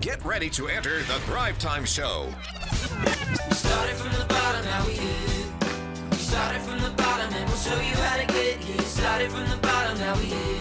Get ready to enter the Thrive Time Show. We started from the bottom, now we here. We started from the bottom, and we'll show you how to get here. Started from the bottom, now we here.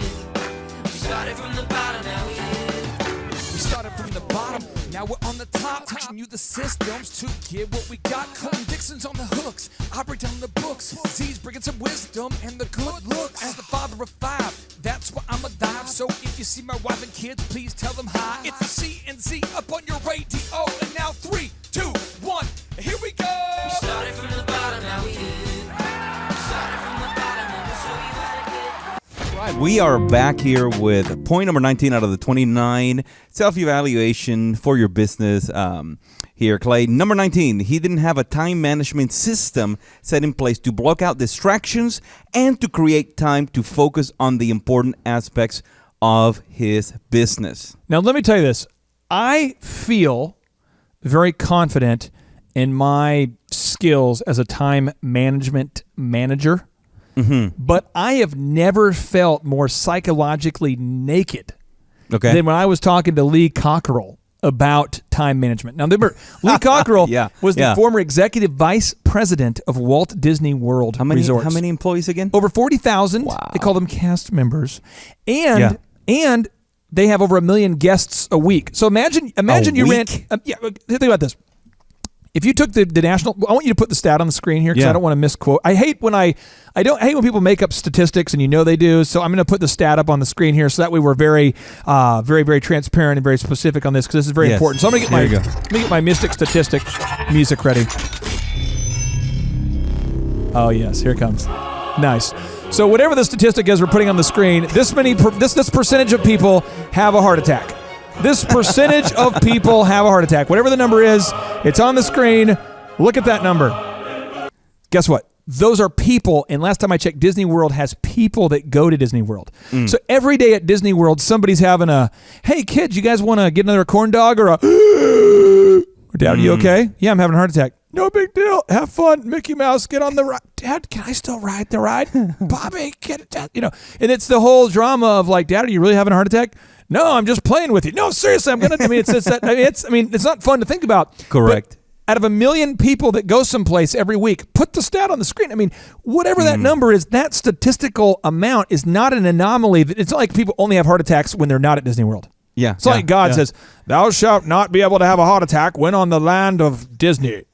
We started from the bottom, now we here. We started from the bottom, now we're on the top. Teaching you the systems to get what we got. Colton Dixon's on the hooks, I break down the books. Z's bringing some wisdom and the good looks. As the father of five, that's why I'm alive. So if you see my wife and kids, please tell them hi. It's the C&Z up on your radio. And now 3, 2, 1, here we go. We started from the bottom, now we here. We started from the bottom, and we'll show you how to get. Right, we are back here with point number 19 out of the 29, self-evaluation for your business. Here, Clay, number 19, he didn't have a time management system set in place to block out distractions and to create time to focus on the important aspects of his business. Now, let me tell you this. I feel very confident in my skills as a time management manager, but I have never felt more psychologically naked than when I was talking to Lee Cockerell about time management. Now, remember, Lee Cockerell was the former executive vice president of Walt Disney World Resorts. How many employees again? Over 40,000. Wow. They call them cast members. And they have over 1 million guests a week. So imagine you ran. Think about this. If you took the national, I want you to put the stat on the screen here because I don't want to misquote. I hate when I hate when people make up statistics and they do. So I'm going to put the stat up on the screen here so that way we're very, very, very transparent and very specific on this because this is very important. So I'm going to get my Mystic statistic music ready. Oh yes, here it comes. Nice. So whatever the statistic is we're putting on the screen, this percentage of people have a heart attack. This percentage of people have a heart attack. Whatever the number is, it's on the screen. Look at that number. Guess what? Those are people, and last time I checked, Disney World has people that go to Disney World. So every day at Disney World, somebody's having a, hey, kids, you guys want to get another corn dog or a, Dad, are you okay? Yeah, I'm having a heart attack. No big deal. Have fun. Mickey Mouse, get on the ride. Dad, can I still ride the ride? Bobby, get it. Dad. And it's the whole drama of like, Dad, are you really having a heart attack? No, I'm just playing with you. No, seriously, I'm gonna. It's not fun to think about. Correct. But out of 1 million people that go someplace every week, put the stat on the screen. I mean, whatever that number is, that statistical amount is not an anomaly. It's not like people only have heart attacks when they're not at Disney World. Yeah. It's not like God says, "Thou shalt not be able to have a heart attack when on the land of Disney."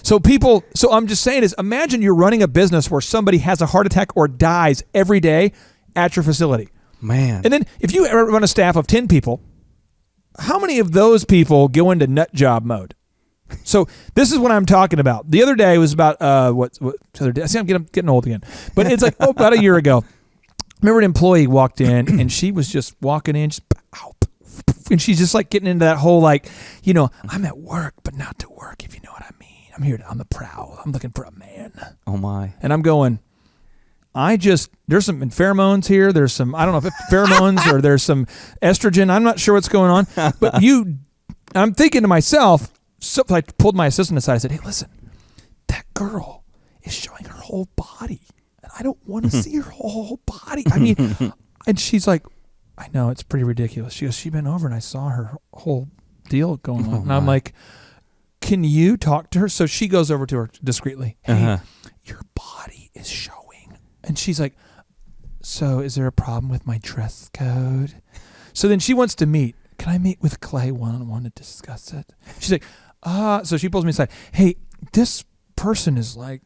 So I'm just saying is, imagine you're running a business where somebody has a heart attack or dies every day at your facility. Man. And then if you ever run a staff of 10 people, how many of those people go into nut job mode? So this is what I'm talking about. The other day was about, what other day? I see I'm getting old again. But it's like, about a year ago. Remember an employee walked in and she was just walking in, and she's just like getting into that whole like, I'm at work, but not to work, if you know what I mean. I'm here on the prowl. I'm looking for a man. Oh my. And I'm going, there's some pheromones here. There's some, I don't know if it's pheromones or there's some estrogen. I'm not sure what's going on. But I'm thinking to myself, so I pulled my assistant aside. I said, hey, listen, that girl is showing her whole body. And I don't want to see her whole body. I mean, and she's like, I know, it's pretty ridiculous. She goes, she bent over and I saw her whole deal going on. And I'm like, can you talk to her? So she goes over to her discreetly. Hey, your body is showing. And she's like, so is there a problem with my dress code? So then she wants to meet. Can I meet with Clay one-on-one to discuss it? She's like, so she pulls me aside. Hey, this person is like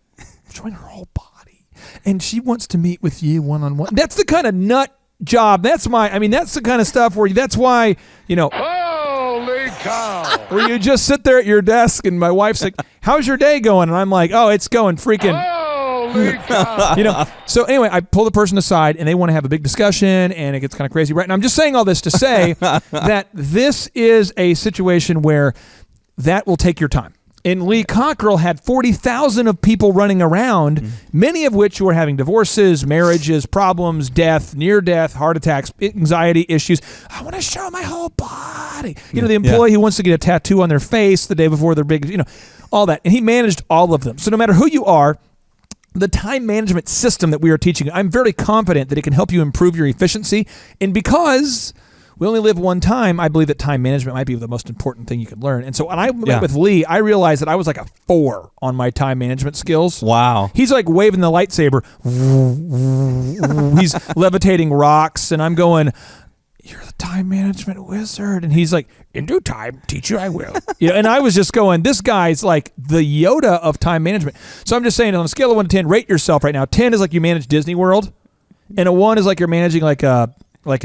showing her whole body. And she wants to meet with you one-on-one. That's the kind of nut job. That's the kind of stuff where that's why, holy cow. Where you just sit there at your desk and my wife's like, how's your day going? And I'm like, oh, it's going freaking. So anyway, I pull the person aside and they want to have a big discussion and it gets kind of crazy, right? And I'm just saying all this to say that this is a situation where that will take your time. And Lee Cockerell had 40,000 of people running around, many of which were having divorces, marriages, problems, death, near death, heart attacks, anxiety issues. I want to show my whole body. The employee who wants to get a tattoo on their face the day before their big, all that. And he managed all of them. So no matter who you are, the time management system that we are teaching, I'm very confident that it can help you improve your efficiency. And because we only live one time. I believe that time management might be the most important thing you can learn. And so when I Yeah. met with Lee, I realized that I was like a 4 on my time management skills. Wow. He's like waving the lightsaber. He's levitating rocks, and I'm going, "You're the time management wizard." And he's like, "In due time, teacher, I will." And I was just going, this guy's like the Yoda of time management. So I'm just saying, on a scale of 1 to 10, rate yourself right now. 10 is like you manage Disney World, and a 1 is like you're managing like a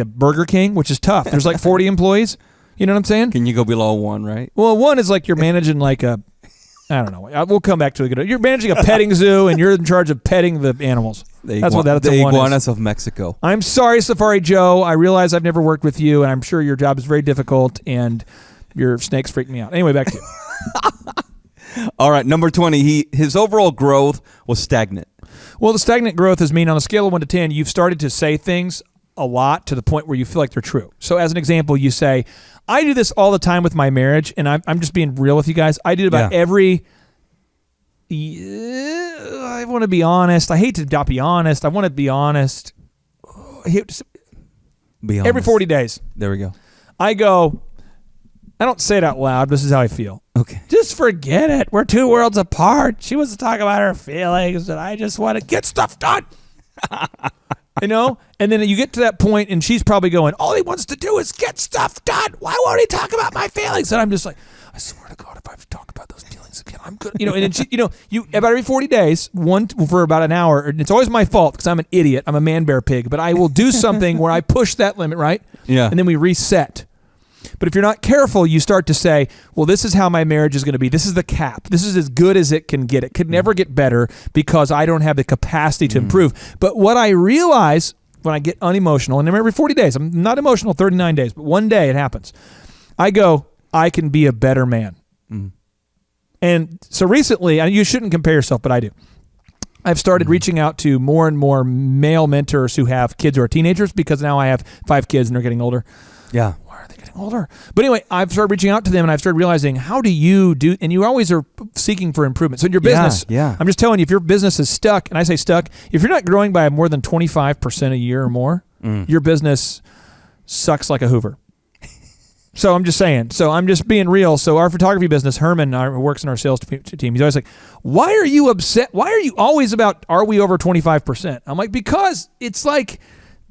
Burger King, which is tough. There's like 40 employees. You know what I'm saying? Can you go below 1, right? Well, 1 is like you're managing like a, I don't know. We'll come back to it. You're managing a petting zoo, and you're in charge of petting the animals. That's what that's the a 1 is. iguanas of Mexico. I'm sorry, Safari Joe. I realize I've never worked with you, and I'm sure your job is very difficult, and your snakes freak me out. Anyway, back to you. All right, number 20. His overall growth was stagnant. Well, the stagnant growth is mean on a scale of 1 to 10, you've started to say things a lot to the point where you feel like they're true. So as an example, you say, I do this all the time with my marriage, and I'm just being real with you guys. I do it about every... I want to be honest. I hate to not be honest. I want to be honest. Be honest. Every 40 days. There we go. I go, I don't say it out loud, but this is how I feel. Okay. Just forget it. We're 2 worlds apart. She wants to talk about her feelings, and I just want to get stuff done. You know? And then you get to that point, and she's probably going, all he wants to do is get stuff done. Why won't he talk about my feelings? And I'm just like, I swear to God, if I have to talk about those feelings again, I'm good. You know, and then she, you about every 40 days, one for about an hour, and it's always my fault because I'm an idiot. I'm a man-bear pig, but I will do something where I push that limit, right? Yeah. And then we reset. But if you're not careful, you start to say, well, this is how my marriage is going to be. This is the cap. This is as good as it can get. It could never get better because I don't have the capacity to improve. But what I realize when I get unemotional, and every 40 days, I'm not emotional 39 days, but one day it happens. I go, I can be a better man. And so recently, and you shouldn't compare yourself, but I do. I've started reaching out to more and more male mentors who have kids who are teenagers because now I have 5 kids and they're getting older. Yeah. Why are they getting older? But anyway, I've started reaching out to them and I've started realizing, how do you do, and you always are seeking for improvement. So in your business, I'm just telling you, if your business is stuck, and I say stuck, if you're not growing by more than 25% a year or more, your business sucks like a Hoover. So I'm just saying. So I'm just being real. So our photography business, Herman, who works in our sales team, he's always like, why are you upset? Why are you always about, are we over 25%? I'm like, because it's like,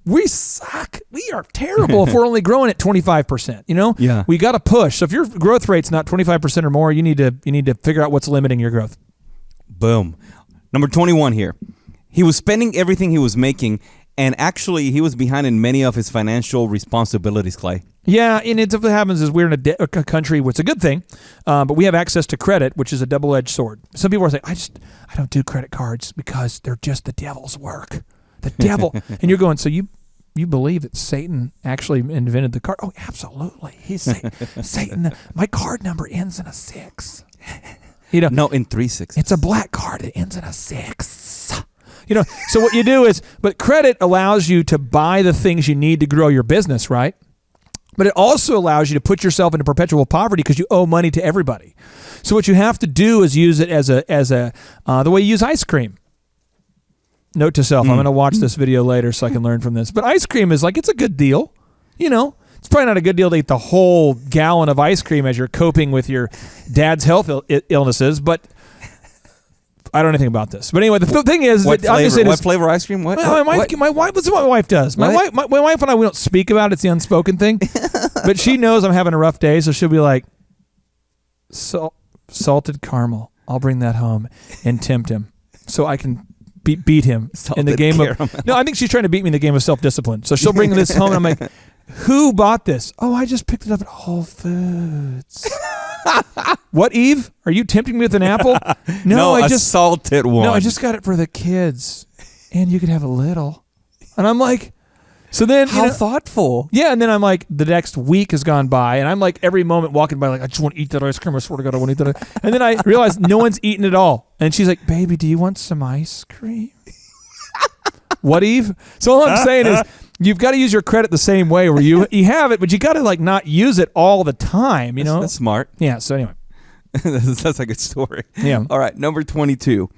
we suck. We are terrible if we're only growing at 25%. You know? Yeah. We got to push. So if your growth rate's not 25% or more, you need to figure out what's limiting your growth. Boom. Number 21 here. He was spending everything he was making, and actually he was behind in many of his financial responsibilities, Clay. Yeah, and what happens is we're in a country where it's a good thing, but we have access to credit, which is a double-edged sword. Some people are saying, I don't do credit cards because they're just the devil's work. The devil. And you're going, so you believe that Satan actually invented the card? Oh, absolutely. He's Satan. My card number ends in a 6. No, in 3 6. It's a black card. It ends in a 6. So what you do is, but credit allows you to buy the things you need to grow your business, right? But it also allows you to put yourself into perpetual poverty because you owe money to everybody. So what you have to do is use it as the way you use ice cream. Note to self, I'm going to watch this video later so I can learn from this. But ice cream is like, it's a good deal. It's probably not a good deal to eat the whole gallon of ice cream as you're coping with your dad's health illnesses, but I don't know anything about this. But anyway, the thing is, what flavor ice cream? What? My wife, that's what my wife does. My wife and I, we don't speak about it. It's the unspoken thing. But she knows I'm having a rough day, so she'll be like, salted caramel. I'll bring that home and tempt him so I can beat him in the game of... No, I think she's trying to beat me in the game of self-discipline. So she'll bring this home, and I'm like, who bought this? Oh, I just picked it up at Whole Foods. What, Eve? Are you tempting me with an apple? No, I just salted one. No, I just got it for the kids, and you could have a little. And I'm like, so then how thoughtful. Yeah, and then I'm like, the next week has gone by, and I'm like, every moment walking by, like, I just want to eat that ice cream. I swear to God, I want to eat that. And then I realize no one's eaten it all, and she's like, baby, do you want some ice cream? What, Eve? So all I'm saying is, you've got to use your credit the same way where you have it, but you got to like not use it all the time, That's smart. Yeah, so anyway. That's a good story. Yeah. All right, number 22.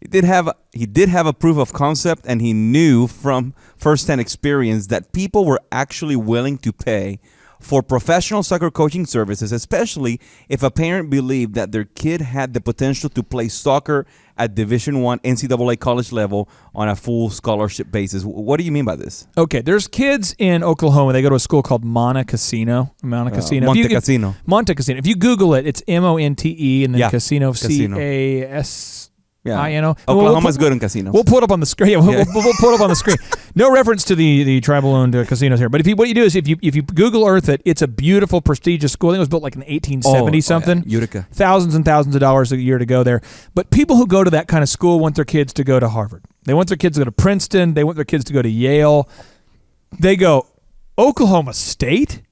He did have a proof of concept, and he knew from firsthand experience that people were actually willing to pay for professional soccer coaching services, especially if a parent believed that their kid had the potential to play soccer at Division I NCAA college level on a full scholarship basis. What do you mean by this? Okay, there's kids in Oklahoma. They go to a school called Monte Casino. Monte Casino. Monte Casino. If you Google it, it's Monte and then Casino, Casino. I-N-O. Oklahoma's good in casinos. We'll put it up on the screen. Yeah, we'll put it up on the screen. No reference to the tribal-owned casinos here. But what you do is if you Google Earth it, it's a beautiful, prestigious school. I think it was built like in 1870-something. Utica. Thousands and thousands of dollars a year to go there. But people who go to that kind of school want their kids to go to Harvard. They want their kids to go to Princeton. They want their kids to go to Yale. They go, Oklahoma State?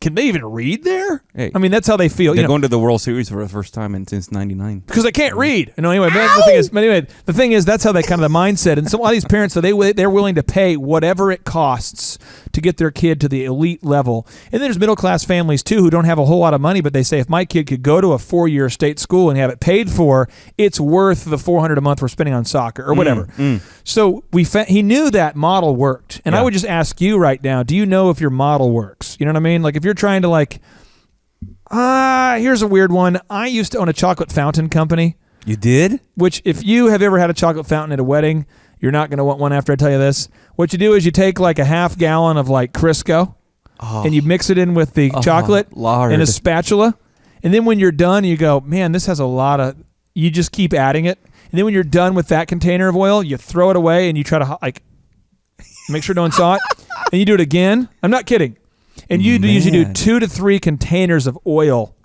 Can they even read there? Hey, I mean, that's how they feel. They're going to the World Series for the first time since '99 because they can't read. Anyway, the thing is, that's how they kind of the mindset. And so a lot of these parents, so they're willing to pay whatever it costs to get their kid to the elite level. And then there's middle class families too who don't have a whole lot of money, but they say if my kid could go to a 4-year state school and have it paid for, it's worth the $400 a month we're spending on soccer or whatever. So he knew that model worked. And I would just ask you right now, do you know if your model works? You know what I mean? Like if you're trying to here's a weird one. I used to own a chocolate fountain company. You did? Which if you have ever had a chocolate fountain at a wedding, you're not going to want one after I tell you this. What you do is you take like a half gallon of like Crisco and you mix it in with the chocolate and a spatula. And then when you're done, you go, man, this has a lot of, you just keep adding it. And then when you're done with that container of oil, you throw it away and you try to make sure no one saw it. And you do it again. I'm not kidding. And you usually do 2 to 3 containers of oil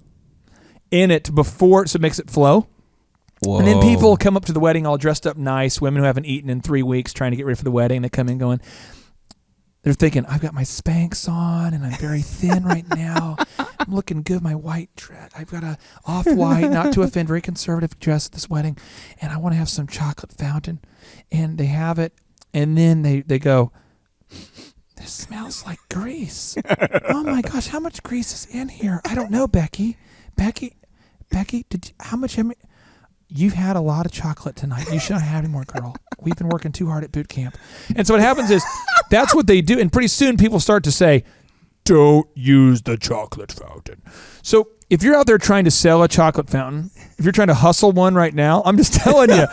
in it before, so it makes it flow. Whoa. And then people come up to the wedding all dressed up nice, women who haven't eaten in 3 weeks trying to get ready for the wedding. They come in going, they're thinking, I've got my Spanx on and I'm very thin right now. I'm looking good, my white dress. I've got a off-white, not to offend, very conservative dress at this wedding. And I want to have some chocolate fountain. And they have it. And then they go, this smells like grease. Oh my gosh, how much grease is in here? I don't know, Becky. Becky, how much? You've had a lot of chocolate tonight. You shouldn't have any more, girl. We've been working too hard at boot camp. And so what happens is that's what they do. And pretty soon people start to say, don't use the chocolate fountain. So if you're out there trying to sell a chocolate fountain, if you're trying to hustle one right now, I'm just telling you,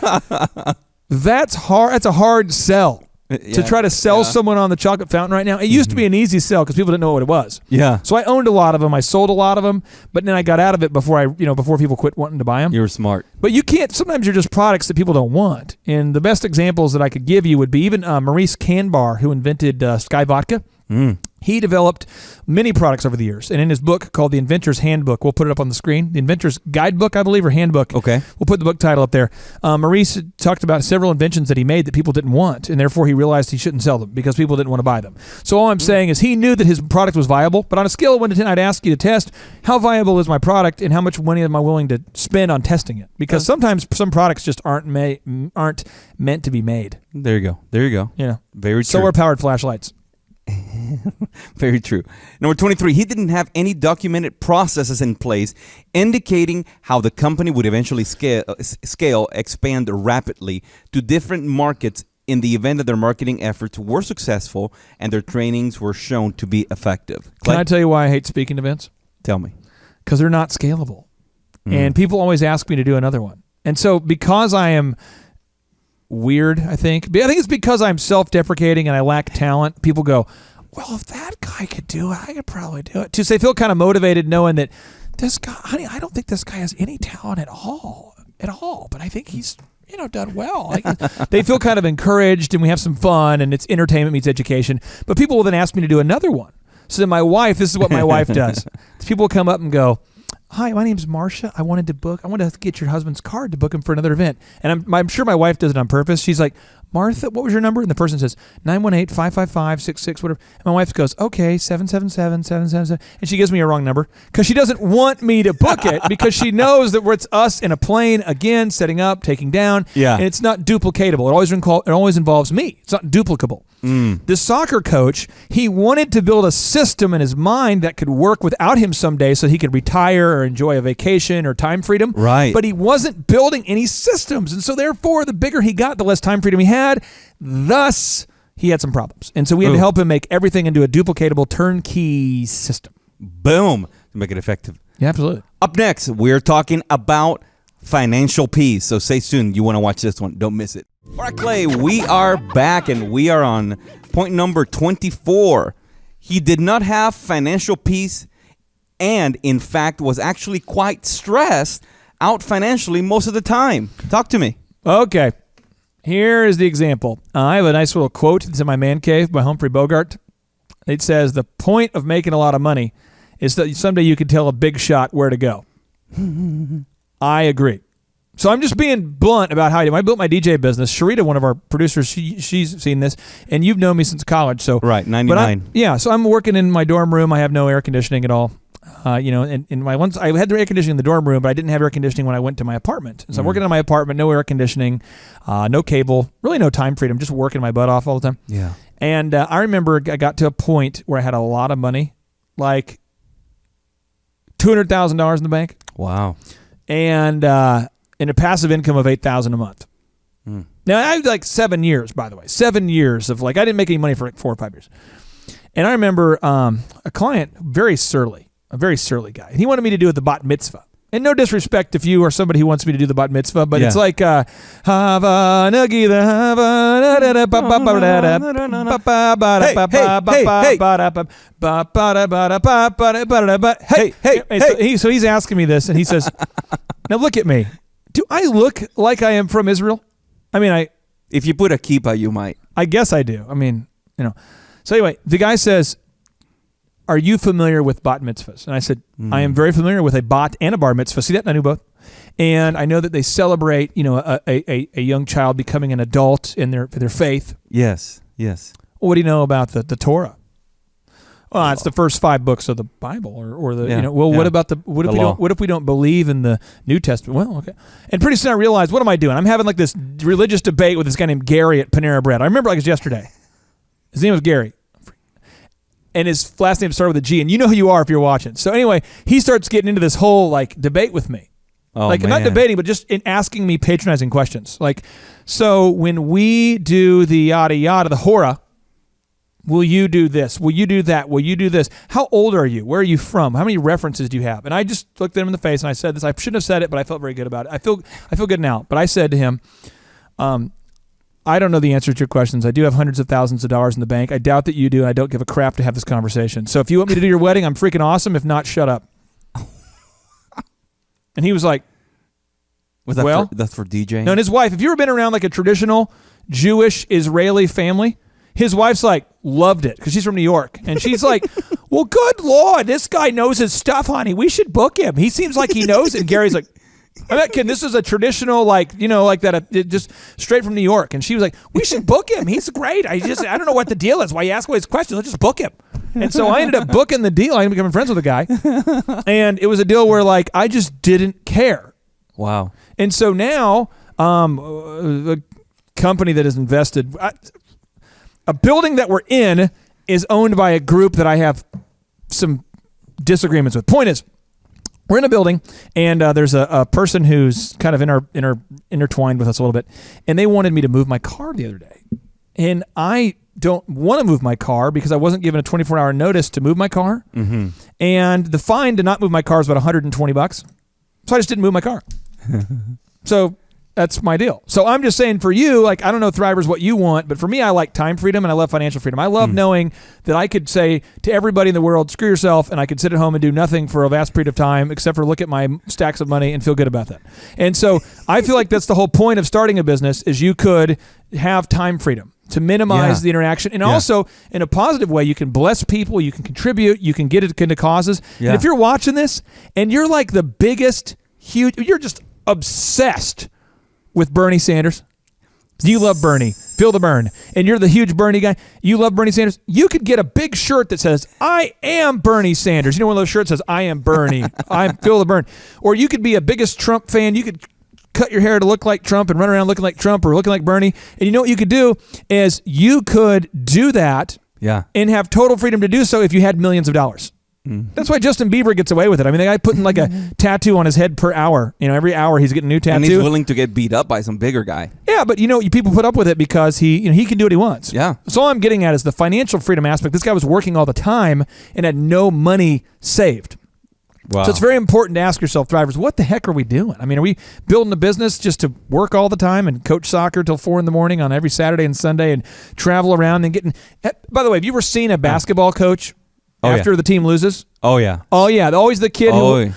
that's hard. That's a hard sell. To try to sell someone on the chocolate fountain right now. It used to be an easy sell because people didn't know what it was. Yeah. So I owned a lot of them. I sold a lot of them, but then I got out of it before people quit wanting to buy them. You were smart. But you can't. Sometimes you're just products that people don't want. And the best examples that I could give you would be even Maurice Canbar, who invented Sky Vodka. He developed many products over the years. And in his book called The Inventor's Handbook, we'll put it up on the screen, The Inventor's Guidebook, I believe, or Handbook. Okay. We'll put the book title up there. Maurice talked about several inventions that he made that people didn't want, and therefore he realized he shouldn't sell them because people didn't want to buy them. So all I'm saying is he knew that his product was viable, but on a scale of 1 to 10, I'd ask you to test how viable is my product and how much money am I willing to spend on testing it? Because sometimes some products just aren't meant to be made. There you go. Yeah. Very true. Solar-powered flashlights. Very true. Number 23, he didn't have any documented processes in place indicating how the company would eventually expand rapidly to different markets in the event that their marketing efforts were successful and their trainings were shown to be effective. Can I tell you why I hate speaking events? Tell me. Because they're not scalable. And people always ask me to do another one. And so because I am weird, I think it's because I'm self-deprecating and I lack talent. People go, well, if that guy could do it, I could probably do it. So they feel kind of motivated knowing that this guy, honey, I don't think this guy has any talent at all. But I think he's, done well. They feel kind of encouraged and we have some fun and it's entertainment meets education. But people will then ask me to do another one. So then this is what my wife does. People will come up and go, hi, my name's Marcia. I wanted to get your husband's card to book him for another event. And I'm sure my wife does it on purpose. She's like, Martha, what was your number? And the person says 918-555-66, whatever. And my wife goes, okay, 777-777. And she gives me a wrong number because she doesn't want me to book it because she knows that it's us in a plane, again, setting up, taking down. Yeah. And it's not duplicatable. It always involves me. It's not duplicable. The soccer coach, he wanted to build a system in his mind that could work without him someday so he could retire or enjoy a vacation or time freedom. Right. But he wasn't building any systems. And so therefore, the bigger he got, the less time freedom he had. Thus, he had some problems. And so we had to help him make everything into a duplicatable turnkey system. Boom. To make it effective. Yeah, absolutely. Up next, we're talking about financial peace. So stay tuned. You want to watch this one. Don't miss it. All right, Clay, we are back and we are on point number 24. He did not have financial peace and, in fact, was actually quite stressed out financially most of the time. Talk to me. Okay. Here is the example. I have a nice little quote. It's in my man cave by Humphrey Bogart. It says, the point of making a lot of money is that someday you can tell a big shot where to go. I agree. So I'm just being blunt about how I do. I built my DJ business. Sharita, one of our producers, she's seen this, and you've known me since college. So right, 99. So I'm working in my dorm room. I have no air conditioning at all. And my once I had the air conditioning in the dorm room, but I didn't have air conditioning when I went to my apartment. So I'm working in my apartment, no air conditioning, no cable, really no time freedom, just working my butt off all the time. Yeah. And I remember I got to a point where I had a lot of money, like $200,000 in the bank. Wow. And a passive income of $8,000 a month. Now I had like 7 years, by the way, 7 years of I didn't make any money for like 4 or 5 years. And I remember a client, a very surly guy, and he wanted me to do the bat mitzvah. And no disrespect if you are somebody who wants me to do the bat mitzvah, but it's like So he's asking me this, and he says, "Now look at me. Do I look like I am from Israel? I mean, if you put a kippah, you might. I guess I do. I mean, So anyway, the guy says, are you familiar with bat mitzvahs? And I said, I am very familiar with a bat and a bar mitzvah. See that? And I knew both. And I know that they celebrate, a young child becoming an adult in their faith. Yes. Well, what do you know about the Torah? Well, it's the first 5 books of the Bible, or the what about what if we don't believe in the New Testament? Well, okay. And pretty soon I realized, what am I doing? I'm having like this religious debate with this guy named Gary at Panera Bread. I remember like it was yesterday. His name was Gary. And his last name started with a G, and you know who you are if you're watching. So anyway, he starts getting into this whole debate with me. Man. Not debating, but just in asking me patronizing questions. So when we do the yada yada, the hora, will you do this? Will you do that? Will you do this? How old are you? Where are you from? How many references do you have? And I just looked at him in the face and I said this. I shouldn't have said it, but I felt very good about it. I feel good now. But I said to him, I don't know the answer to your questions. I do have hundreds of thousands of dollars in the bank. I doubt that you do, and I don't give a crap to have this conversation. So if you want me to do your wedding, I'm freaking awesome. If not, shut up. And he was like, that's for DJ? No, and his wife, if you've ever been around like a traditional Jewish Israeli family, his wife's loved it because she's from New York. And she's like, well, good Lord, this guy knows his stuff, honey. We should book him. He seems like he knows it. And Gary's like, I'm not kidding. This is a traditional, just straight from New York. And she was like, we should book him. He's great. I don't know what the deal is. Why you ask all these questions? Let's just book him. And so I ended up booking the deal. I ended up becoming friends with the guy. And it was a deal where I just didn't care. Wow. And so now, the company that has invested, a building that we're in is owned by a group that I have some disagreements with. Point is, we're in a building, and there's a person who's kind of intertwined with us a little bit, and they wanted me to move my car the other day. And I don't want to move my car because I wasn't given a 24-hour notice to move my car. Mm-hmm. And the fine to not move my car is about $120. So I just didn't move my car. So that's my deal. So I'm just saying for you, I don't know, Thrivers, what you want, but for me, I like time freedom and I love financial freedom. I love knowing that I could say to everybody in the world, screw yourself, and I could sit at home and do nothing for a vast period of time except for look at my stacks of money and feel good about that. And so I feel like that's the whole point of starting a business is you could have time freedom to minimize the interaction. And also, in a positive way, you can bless people, you can contribute, you can get it into causes. Yeah. And if you're watching this and you're the biggest, you're just obsessed with Bernie Sanders. Do you love Bernie? Feel the burn. And you're the huge Bernie guy. You love Bernie Sanders. You could get a big shirt that says, I am Bernie Sanders. You know, one of those shirts that says, I am Bernie. I feel the burn. Or you could be a biggest Trump fan. You could cut your hair to look like Trump and run around looking like Trump or looking like Bernie. And you know what you could do is you could do that and have total freedom to do so if you had millions of dollars. That's why Justin Bieber gets away with it. I mean, the guy putting like a tattoo on his head per hour. You know, every hour he's getting a new tattoo. And he's willing to get beat up by some bigger guy. Yeah, but you know, people put up with it because he can do what he wants. Yeah. So all I'm getting at is the financial freedom aspect. This guy was working all the time and had no money saved. Wow. So it's very important to ask yourself, drivers, what the heck are we doing? I mean, are we building a business just to work all the time and coach soccer till 4 a.m. on every Saturday and Sunday and travel around and getting... By the way, have you ever seen a basketball coach after the team loses? Oh, yeah. Oh, yeah. Always the kid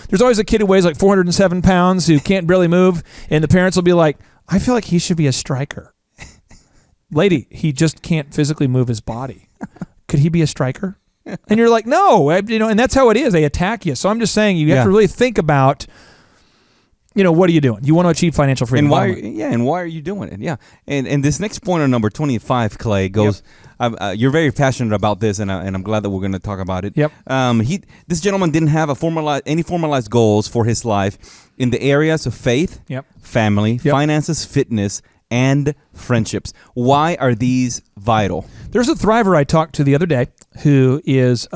there's always a kid who weighs like 407 pounds who can't barely move, and the parents will be like, I feel like he should be a striker. Lady, he just can't physically move his body. Could he be a striker? And you're like, no. And that's how it is. They attack you. So I'm just saying you have to really think about, what are you doing? You want to achieve financial freedom. And why are you doing it? Yeah. And this next point on number 25, Clay, goes... you're very passionate about this, and I'm glad that we're going to talk about it. Yep. This gentleman didn't have any formalized goals for his life in the areas of faith, family, finances, fitness, and friendships. Why are these vital? There's a thriver I talked to the other day who is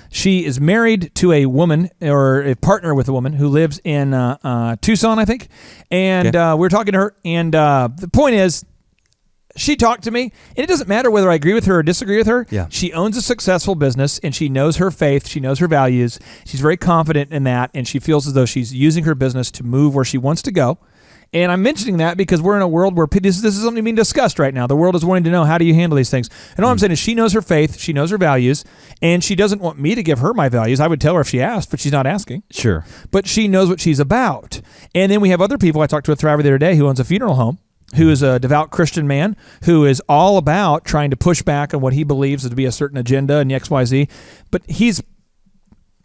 she is married to a woman or a partner with a woman who lives in Tucson, I think. And we were talking to her, and the point is, she talked to me, and it doesn't matter whether I agree with her or disagree with her. Yeah. She owns a successful business, and she knows her faith. She knows her values. She's very confident in that, and she feels as though she's using her business to move where she wants to go. And I'm mentioning that because we're in a world where this is something being discussed right now. The world is wanting to know, how do you handle these things? And all I'm saying is she knows her faith, she knows her values, and she doesn't want me to give her my values. I would tell her if she asked, but she's not asking. Sure. But she knows what she's about. And then we have other people. I talked to a thriver the other day who owns a funeral home, who is a devout Christian man, who is all about trying to push back on what he believes to be a certain agenda and XYZ. But he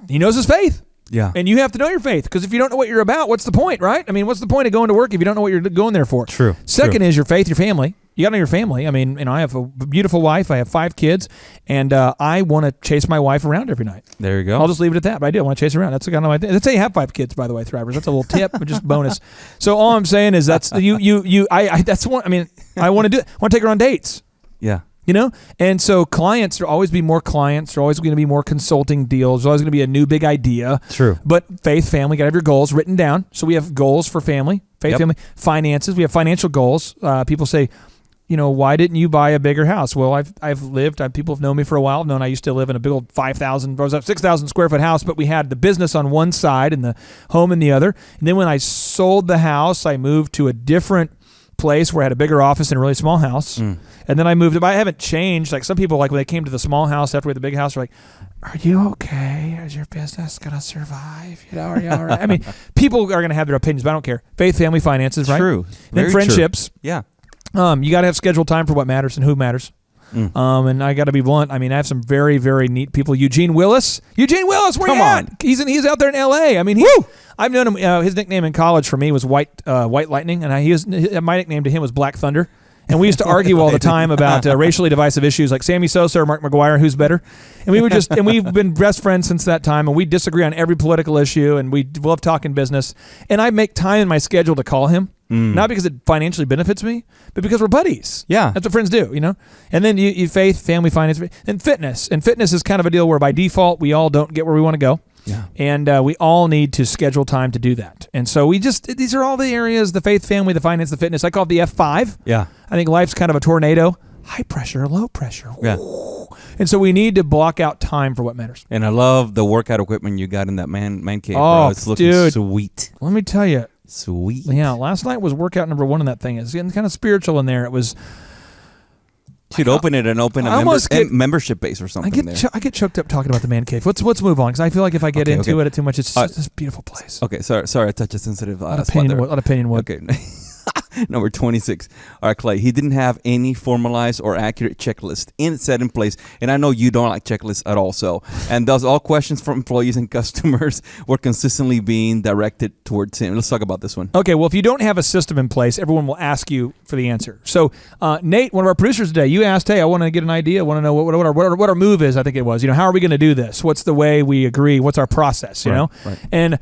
knows his faith. Yeah. And you have to know your faith, because if you don't know what you're about, what's the point, right? I mean, what's the point of going to work if you don't know what you're going there for? True. Second is your faith, your family. You got to know your family. I mean, I have a beautiful wife. I have 5 kids, and I want to chase my wife around every night. There you go. I'll just leave it at that, but I do. I want to chase her around. That's the kind of idea. That's how you have 5 kids, by the way, thrivers. That's a little tip, but just bonus. So all I'm saying is that's that's one. I mean, I want to do it. I want to take her on dates. Yeah. And so clients, there'll always be more clients. There's always going to be more consulting deals. There's always going to be a new big idea. True. But faith, family, got to have your goals written down. So we have goals for family, faith, family, finances. We have financial goals. People say, why didn't you buy a bigger house? Well, people have known me for a while. I used to live in a big old 6,000 square foot house, but we had the business on one side and the home in the other. And then when I sold the house, I moved to a different place where I had a bigger office in a really small house. And then I moved. I haven't changed. Like some people, like when they came to the small house after we had the big house, they're like, "Are you okay? Is your business gonna survive? Are you all right?" I mean, people are gonna have their opinions, but I don't care. Faith, family, finances, right? True. Then friendships. True. Yeah. You got to have scheduled time for what matters and who matters. And I got to be blunt. I mean, I have some very, very neat people. Eugene Willis, where Come you on. at? He's out there in L.A. I mean, I've known him. His nickname in college for me was White Lightning, and my nickname to him was Black Thunder. And we used to argue all the time about racially divisive issues like Sammy Sosa or Mark McGuire, who's better. And we've been best friends since that time. And we disagree on every political issue, and we love talking business. And I make time in my schedule to call him, not because it financially benefits me, but because we're buddies. Yeah, that's what friends do, And then you faith, family, finance, and fitness. And fitness is kind of a deal where by default we all don't get where we want to go. Yeah. And we all need to schedule time to do that. And so these are all the areas, the faith, family, the finance, the fitness. I call it the F5. Yeah. I think life's kind of a tornado. High pressure, low pressure. Yeah. And so we need to block out time for what matters. And I love the workout equipment you got in that man cave, bro. It's looking sweet. Let me tell you. Sweet. Yeah, last night was workout number 1 in that thing. It's getting kind of spiritual in there. It was... Should open a membership base or something. I get choked up talking about the man cave. Let's move on, because I feel like if I get into it too much, it's just this beautiful place. Okay, sorry, I touched a sensitive spot there. What opinion would? Okay. Number 26. All right, Clay. He didn't have any formalized or accurate checklist set in place. And I know you don't like checklists at all. And thus all questions from employees and customers were consistently being directed towards him. Let's talk about this one. Okay, well, if you don't have a system in place, everyone will ask you for the answer. So, Nate, one of our producers today, you asked, hey, I want to get an idea. I want to know what our move is, I think it was. How are we going to do this? What's the way we agree? What's our process, you know? Right. And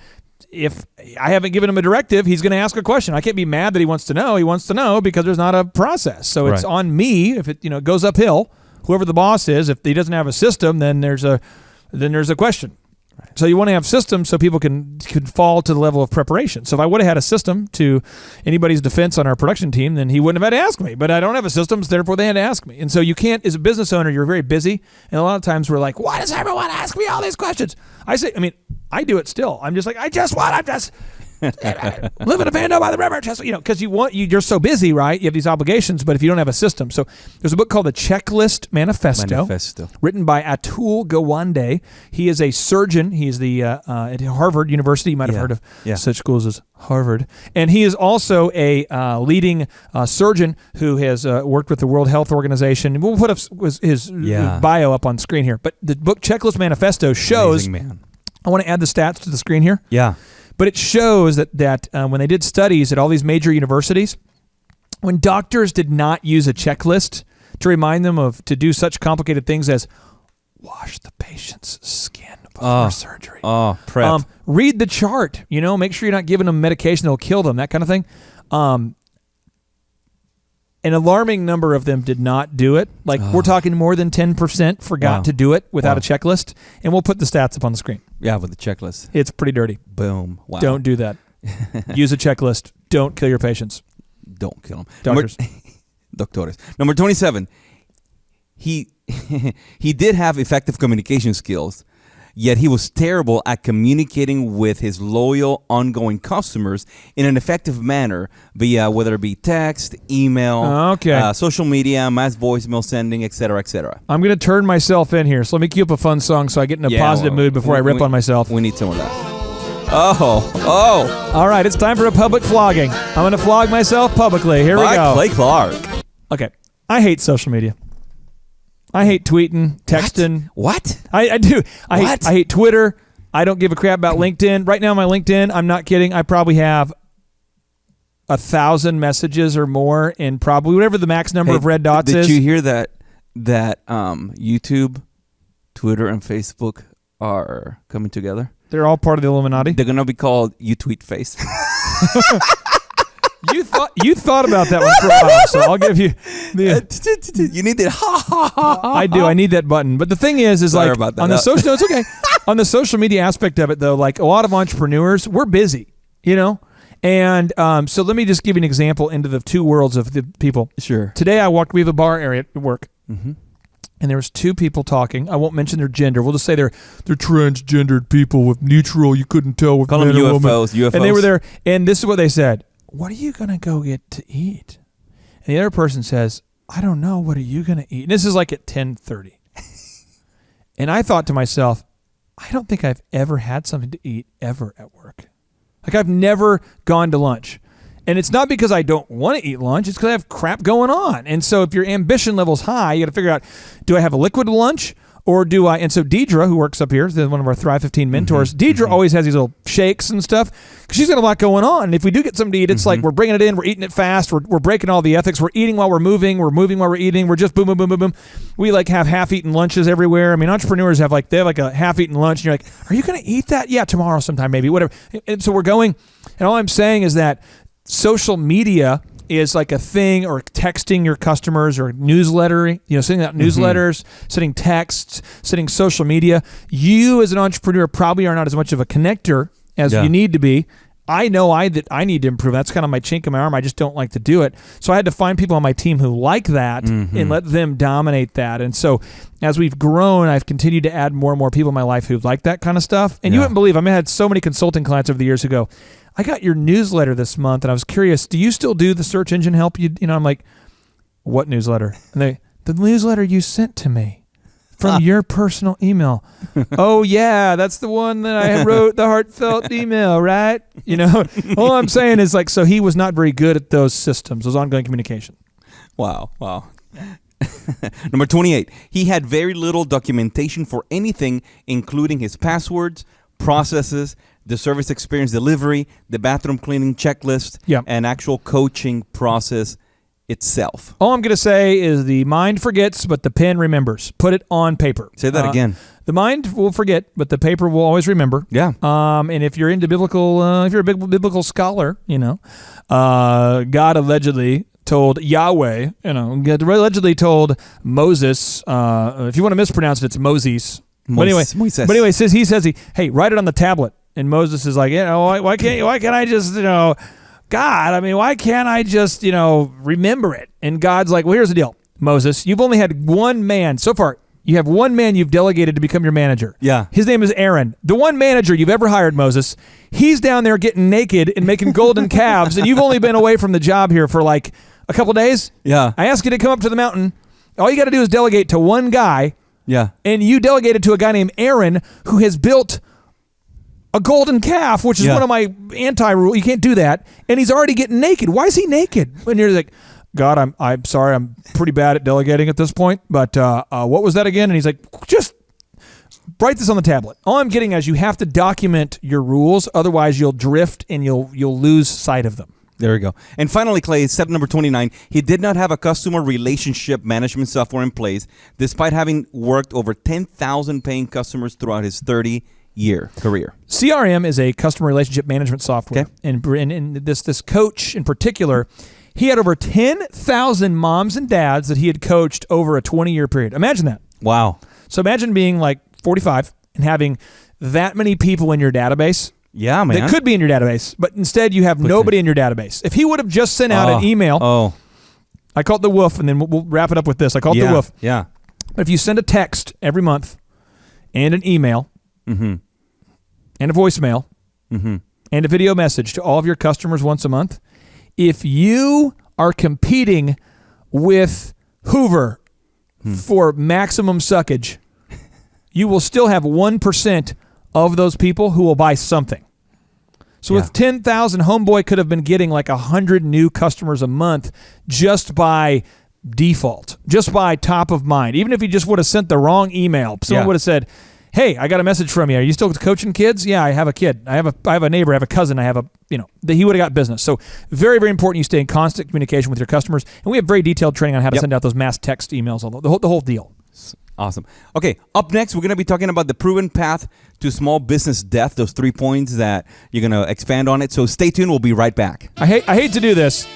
if I haven't given him a directive, he's going to ask a question. I can't be mad that he wants to know. He wants to know because there's not a process. So it's on me. If it goes uphill, whoever the boss is, if he doesn't have a system, then there's a question. Right. So you want to have systems so people can fall to the level of preparation. So if I would have had a system to anybody's defense on our production team, then he wouldn't have had to ask me. But I don't have a system, so therefore they had to ask me. And so you can't, as a business owner, you're very busy. And a lot of times we're like, why does everyone ask me all these questions? I do it still. I'm just like, live in a van by the river, because you're so busy, right? You have these obligations, but if you don't have a system. So there's a book called The Checklist Manifesto. Written by Atul Gawande. He is a surgeon. He's at Harvard University. You might have heard of such schools as Harvard. And he is also a leading surgeon who has worked with the World Health Organization. We'll put his bio up on screen here. But the book Checklist Manifesto shows... Amazing, man. I want to add the stats to the screen here. Yeah. But it shows that when they did studies at all these major universities, when doctors did not use a checklist to remind them to do such complicated things as wash the patient's skin before surgery. Prep. Read the chart. Make sure you're not giving them medication that will kill them, that kind of thing. An alarming number of them did not do it. We're talking more than 10% forgot to do it without a checklist. And we'll put the stats up on the screen. Yeah, with the checklist. It's pretty dirty. Boom. Wow. Don't do that. Use a checklist. Don't kill your patients. Don't kill them. Doctors. Doctores. Number 27. He did have effective communication skills, yet he was terrible at communicating with his loyal, ongoing customers in an effective manner via whether it be text, email, social media, mass voicemail sending, etc., etc. I'm going to turn myself in here, so let me cue up a fun song so I get in a positive mood before I rip on myself. We need some of that. Oh. All right, it's time for a public flogging. I'm going to flog myself publicly. Here we go. Clay Clark. Okay. I hate social media. I hate tweeting, texting. What? I do. I hate Twitter. I don't give a crap about LinkedIn. Right now, my LinkedIn, I'm not kidding, I probably have 1,000 messages or more, and probably whatever the max number of red dots is. Did you hear that YouTube, Twitter, and Facebook are coming together? They're all part of the Illuminati? They're going to be called You Tweet Face. You thought about that one for a while, so I'll give you the. You need that. I do. I need that button. But the thing is Sorry like about that. On the social. No, it's okay. On the social media aspect of it, though, like a lot of entrepreneurs, we're busy, And so let me just give you an example into the two worlds of the people. Sure. Today we have a bar area at work. Mm-hmm. And there was two people talking. I won't mention their gender. We'll just say they're transgendered people with neutral. You couldn't tell with call men them or UFOs. women. And they were there. And this is what they said. What are you going to go get to eat? And the other person says, I don't know. What are you going to eat? And this is like at 10:30. And I thought to myself, I don't think I've ever had something to eat ever at work. Like I've never gone to lunch. And it's not because I don't want to eat lunch. It's because I have crap going on. And so if your ambition level's high, you got to figure out, do I have a liquid lunch? Or do I? And so Deidre, who works up here, is one of our Thrive 15 mentors. Deidre always has these little shakes and stuff because she's got a lot going on. And if we do get something to eat, it's like we're bringing it in, we're eating it fast, we're breaking all the ethics, we're eating while we're moving while we're eating, we're just boom, boom, boom, boom, boom. We like have half-eaten lunches everywhere. I mean, entrepreneurs have like a half-eaten lunch, and you're like, are you going to eat that? Yeah, tomorrow sometime maybe, whatever. And so we're going, and all I'm saying is that social media is like a thing, or texting your customers, or newslettering, sending out newsletters, sending texts, sending social media. You as an entrepreneur probably are not as much of a connector as you need to be. I know that I need to improve. That's kind of my chink in my arm. I just don't like to do it. So I had to find people on my team who like that and let them dominate that. And so as we've grown, I've continued to add more and more people in my life who like that kind of stuff. And you wouldn't believe, I had so many consulting clients over the years who go, I got your newsletter this month, and I was curious, do you still do the search engine help? I'm like, what newsletter? And the newsletter you sent to me from your personal email. Oh, yeah, that's the one that I wrote the heartfelt email, right? You know, all I'm saying is like, so he was not very good at those systems, those ongoing communication. Wow. Number 28. He had very little documentation for anything, including his passwords, processes, the service experience delivery, the bathroom cleaning checklist, and actual coaching process itself. All I'm going to say is the mind forgets, but the pen remembers. Put it on paper. Say that again. The mind will forget, but the paper will always remember. Yeah. And if you're into biblical, if you're a big biblical scholar, you know, God allegedly told Yahweh, you know, God allegedly told Moses, if you want to mispronounce it, it's Moses. But anyway, he says, hey, write it on the tablet. And Moses is like, you know, why can't I just, you know, God, I mean, why can't I just, you know, remember it? And God's like, well, here's the deal, Moses. You've only had one man so far. You have one man you've delegated to become your manager. Yeah. His name is Aaron. The one manager you've ever hired, Moses. He's down there getting naked and making golden calves, and you've only been away from the job here for like a couple days. Yeah. I asked you to come up to the mountain. All you got to do is delegate to one guy. Yeah. And you delegated to a guy named Aaron who has built a golden calf, which is one of my anti-rule. You can't do that. And he's already getting naked. Why is he naked? And you're like, God, I'm sorry. I'm pretty bad at delegating at this point. But what was that again? And he's like, just write this on the tablet. All I'm getting is you have to document your rules. Otherwise, you'll drift and you'll lose sight of them. There we go. And finally, Clay, step number 29, he did not have a customer relationship management software in place, despite having worked over 10,000 paying customers throughout his 30-year career. CRM is a customer relationship management software. Okay. And this coach in particular, he had over 10,000 moms and dads that he had coached over a 20-year period. Imagine that. Wow. So imagine being like 45 and having that many people in your database. Yeah, man. That could be in your database, but instead you have nobody in your database. If he would have just sent out an email, I call it the woof, and then we'll wrap it up with this. I call it the woof. Yeah. But if you send a text every month and an email and a voicemail and a video message to all of your customers once a month, if you are competing with Hoover for maximum suckage, you will still have 1% of those people who will buy something. So with 10,000, Homeboy could have been getting like 100 new customers a month just by default, just by top of mind. Even if he just would have sent the wrong email, someone would have said, hey, I got a message from you. Are you still coaching kids? Yeah, I have a kid. I have a neighbor. I have a cousin. I have a, that he would have got business. So very, very important you stay in constant communication with your customers. And we have very detailed training on how to send out those mass text emails, the whole deal. Awesome. Okay, up next, we're going to be talking about the proven path to small business death, those 3 points that you're going to expand on it. So stay tuned. We'll be right back. I hate to do this.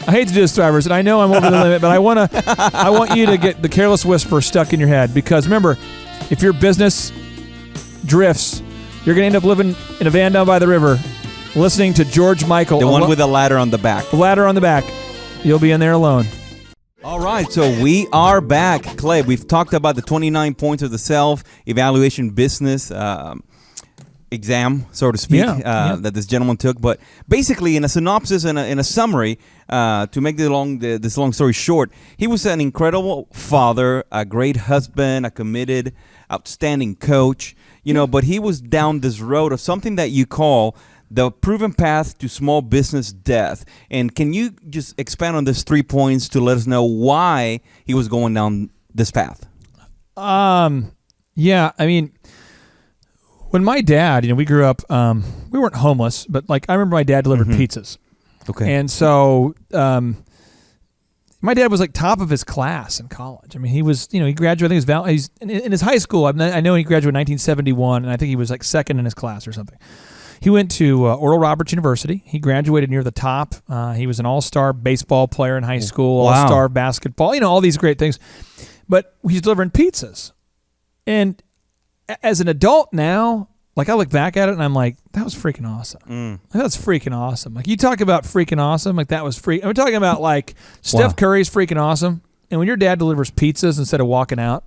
Drivers, and I know I'm over the limit, but I want you to get the careless whisper stuck in your head, because remember, if your business drifts, you're going to end up living in a van down by the river, listening to George Michael. The one with a ladder on the back. The ladder on the back. You'll be in there alone. All right, so we are back. Clay, we've talked about the 29 points of the self-evaluation business exam, so to speak, that this gentleman took. But basically, in a synopsis and in a summary, to make this long story short, he was an incredible father, a great husband, a committed, outstanding coach, but he was down this road of something that you call the proven path to small business death. And can you just expand on this 3 points to let us know why he was going down this path? Yeah, I mean, when my dad, we grew up, we weren't homeless, but like I remember my dad delivered pizzas. Okay. And so my dad was like top of his class in college. I mean, he was, he graduated, I think he's in his high school. I know he graduated in 1971, and I think he was like second in his class or something. He went to Oral Roberts University. He graduated near the top. He was an all-star baseball player in high school, all-star basketball, all these great things. But he's delivering pizzas. And as an adult now, like I look back at it and I'm like, that was freaking awesome. That's freaking awesome. Like you talk about freaking awesome, like that was I'm talking about like Steph Curry's freaking awesome. And when your dad delivers pizzas instead of walking out,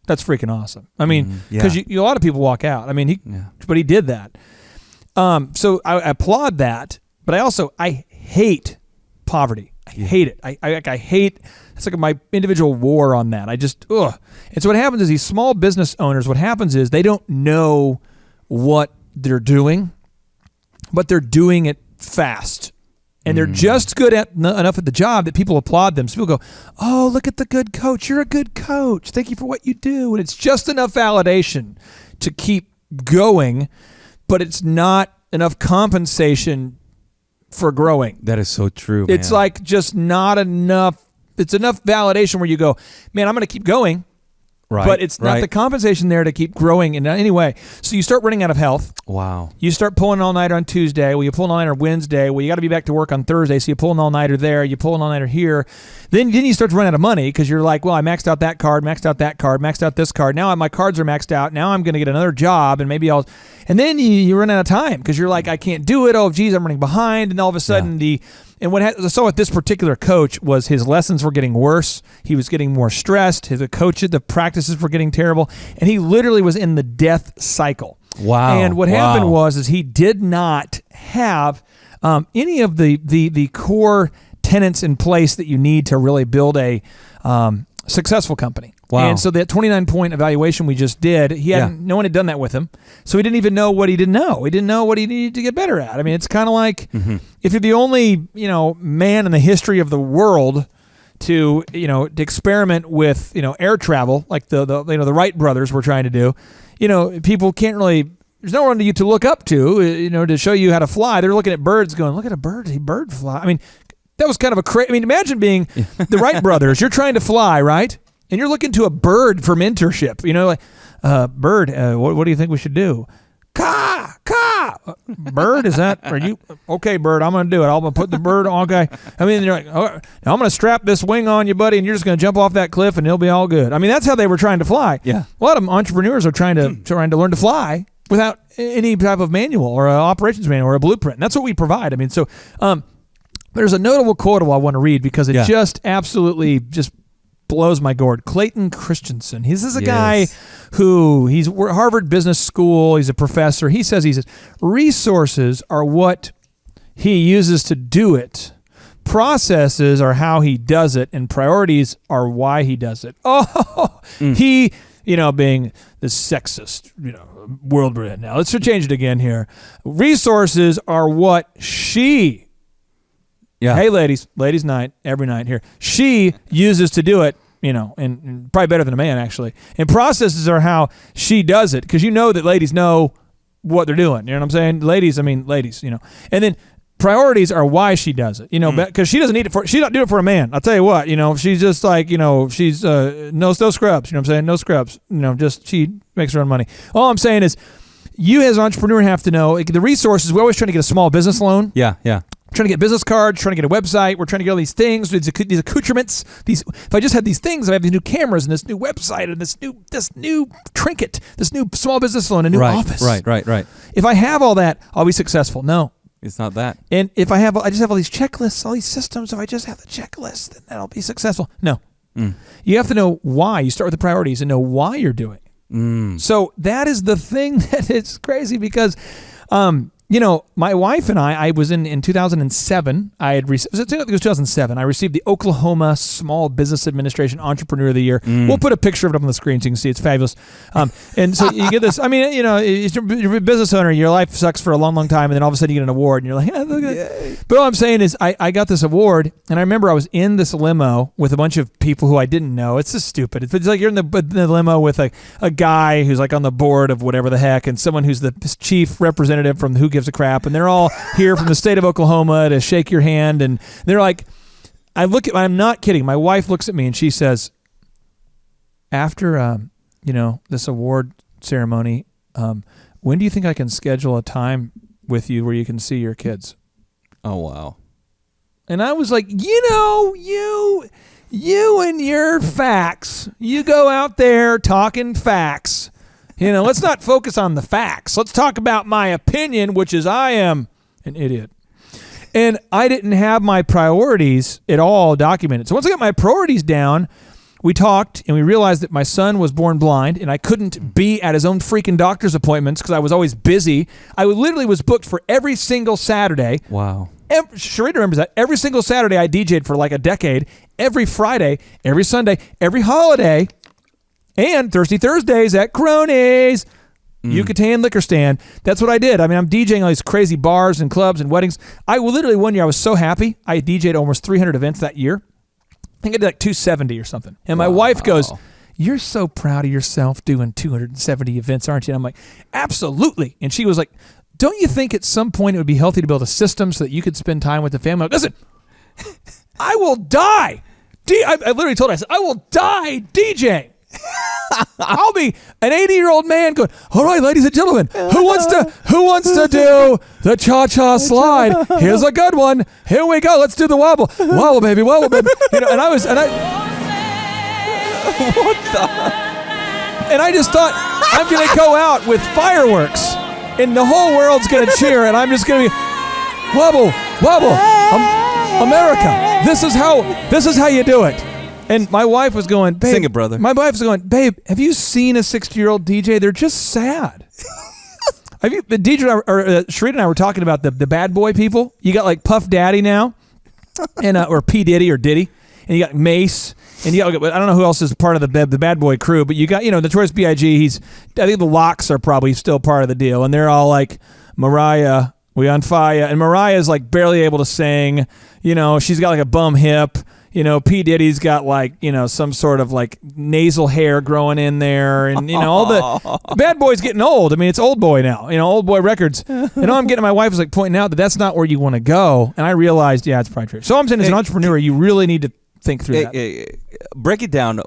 that's freaking awesome. I mean, because a lot of people walk out. I mean, but he did that. So I applaud that, but I hate poverty. I hate it. I hate. It's like my individual war on that. I just ugh. And so what happens is these small business owners. What happens is they don't know what they're doing, but they're doing it fast. And they're just good enough at the job that people applaud them. So people go, oh, look at the good coach. You're a good coach. Thank you for what you do. And it's just enough validation to keep going, but it's not enough compensation for growing. That is so true, It's man. like just not enough. It's enough validation where you go, man, I'm going to keep going. Right, But it's not the compensation there to keep growing in any way. So you start running out of health. Wow. You start pulling an all-nighter on Tuesday. Well, you pull an all-nighter Wednesday. Well, you got to be back to work on Thursday, so you pull an all-nighter there. You pull an all-nighter here. Then you start to run out of money because you're like, well, I maxed out that card, maxed out that card, maxed out this card. Now my cards are maxed out. Now I'm going to get another job, and maybe I'll... And then you run out of time because you're like, I can't do it. Oh, geez, I'm running behind. And all of a sudden And what I saw with this particular coach was his lessons were getting worse. He was getting more stressed. The practices were getting terrible. And he literally was in the death cycle. Wow. And what happened was he did not have any of the core tenets in place that you need to really build a successful company. Wow. And so that 29-point evaluation we just did, no one had done that with him. So he didn't even know what he didn't know. He didn't know what he needed to get better at. I mean, it's kind of like if you're the only, man in the history of the world to experiment with, air travel, like the Wright brothers were trying to do, people can't really, there's no one to you to look up to show you how to fly. They're looking at birds going, look at a bird fly. I mean, that was kind of imagine being the Wright brothers. You're trying to fly, right? And you're looking to a bird for mentorship. Bird, what do you think we should do? Caw, caw. Bird, are you? Okay, bird, I'm going to do it. I'm going to put the bird on. Okay. I mean, you're like, oh, now I'm going to strap this wing on you, buddy, and you're just going to jump off that cliff and it'll be all good. I mean, that's how they were trying to fly. Yeah. A lot of entrepreneurs are trying to learn to fly without any type of manual or an operations manual or a blueprint. And that's what we provide. I mean, so there's a notable quote I want to read because it just absolutely just blows my gourd. Clayton Christensen. This is a guy who he's Harvard Business School. He's a professor. He says resources are what he uses to do it. Processes are how he does it, and priorities are why he does it. He, being the sexist, world we're in now. Let's change it again here. Resources are what she. Yeah. Hey, ladies night, every night here. She uses to do it, and probably better than a man, actually. And processes are how she does it, because that ladies know what they're doing. You know what I'm saying? Ladies. And then priorities are why she does it, because she doesn't need it she don't do it for a man. I'll tell you what, she's just like, she's no scrubs, you know what I'm saying? No scrubs, just she makes her own money. All I'm saying is you as an entrepreneur have to know the resources. We're always trying to get a small business loan. Yeah. Trying to get business cards, trying to get a website. We're trying to get all these things, these accoutrements. If I just had these things, I have these new cameras and this new website and this new trinket, this new small business loan, a new office. Right. If I have all that, I'll be successful. No, it's not that. And if I just have all these checklists, all these systems, if I just have the checklist, then that'll be successful. No, you have to know why. You start with the priorities and know why you're doing it. So that is the thing that is crazy because. My wife and I was in 2007. I think it was 2007. I received the Oklahoma Small Business Administration Entrepreneur of the Year. We'll put a picture of it up on the screen so you can see it's fabulous. And so you get this. I mean, you're a business owner. Your life sucks for a long, long time, and then all of a sudden you get an award, and you're like, look at it. But all I'm saying is, I got this award, and I remember I was in this limo with a bunch of people who I didn't know. It's just stupid. It's like you're in the limo with a guy who's like on the board of whatever the heck, and someone who's the chief representative from Who Gives a Crap, and they're all here from the state of Oklahoma to shake your hand, and they're like, I'm not kidding. My wife looks at me and she says, after this award ceremony, when do you think I can schedule a time with you where you can see your kids? Oh wow. And I was like, you and your facts. You go out there talking facts. Let's not focus on the facts. Let's talk about my opinion, which is I am an idiot. And I didn't have my priorities at all documented. So once I got my priorities down, we talked and we realized that my son was born blind and I couldn't be at his own freaking doctor's appointments because I was always busy. I literally was booked for every single Saturday. Wow. Sharita remembers that. Every single Saturday I DJ'd for like a decade. Every Friday, every Sunday, every holiday, and Thursdays at Cronies. Yucatan liquor stand. That's what I did. I mean, I'm DJing all these crazy bars and clubs and weddings. I literally, one year I was so happy. I DJ'd almost 300 events that year. I think I did like 270 or something. And my wife goes, "You're so proud of yourself doing 270 events, aren't you?" And I'm like, "Absolutely." And she was like, "Don't you think at some point it would be healthy to build a system so that you could spend time with the family?" Like, listen, I will die. I literally told her, I said, "I will die DJing." I'll be an 80-year-old man going, "All right, ladies and gentlemen, who wants to do the cha-cha slide? Here's a good one. Here we go. Let's do the wobble. Wobble, baby, wobble, baby." And I what the? And I just thought, I'm going to go out with fireworks and the whole world's going to cheer and I'm just going to be wobble, wobble. America. This is how you do it. And my wife was going, "Babe." Sing it, brother. My wife was going, "Babe, have you seen a 60-year-old DJ? They're just sad." Have you? The DJ Sharita and I were talking about the bad boy people. You got like Puff Daddy now, and or P Diddy or Diddy, and you got Mace, and you got, I don't know who else is part of the bad boy crew, but you got Notorious B.I.G. I think the Locks are probably still part of the deal, and they're all like Mariah, we on fire, and Mariah's like barely able to sing. She's got like a bum hip. P. Diddy's got like, some sort of like nasal hair growing in there. And, all the bad boy's getting old. I mean, it's old boy now, old boy records. And all I'm getting, my wife was like pointing out that that's not where you want to go. And I realized, yeah, it's probably true. So I'm saying as an entrepreneur, you really need to think through that. Break it down.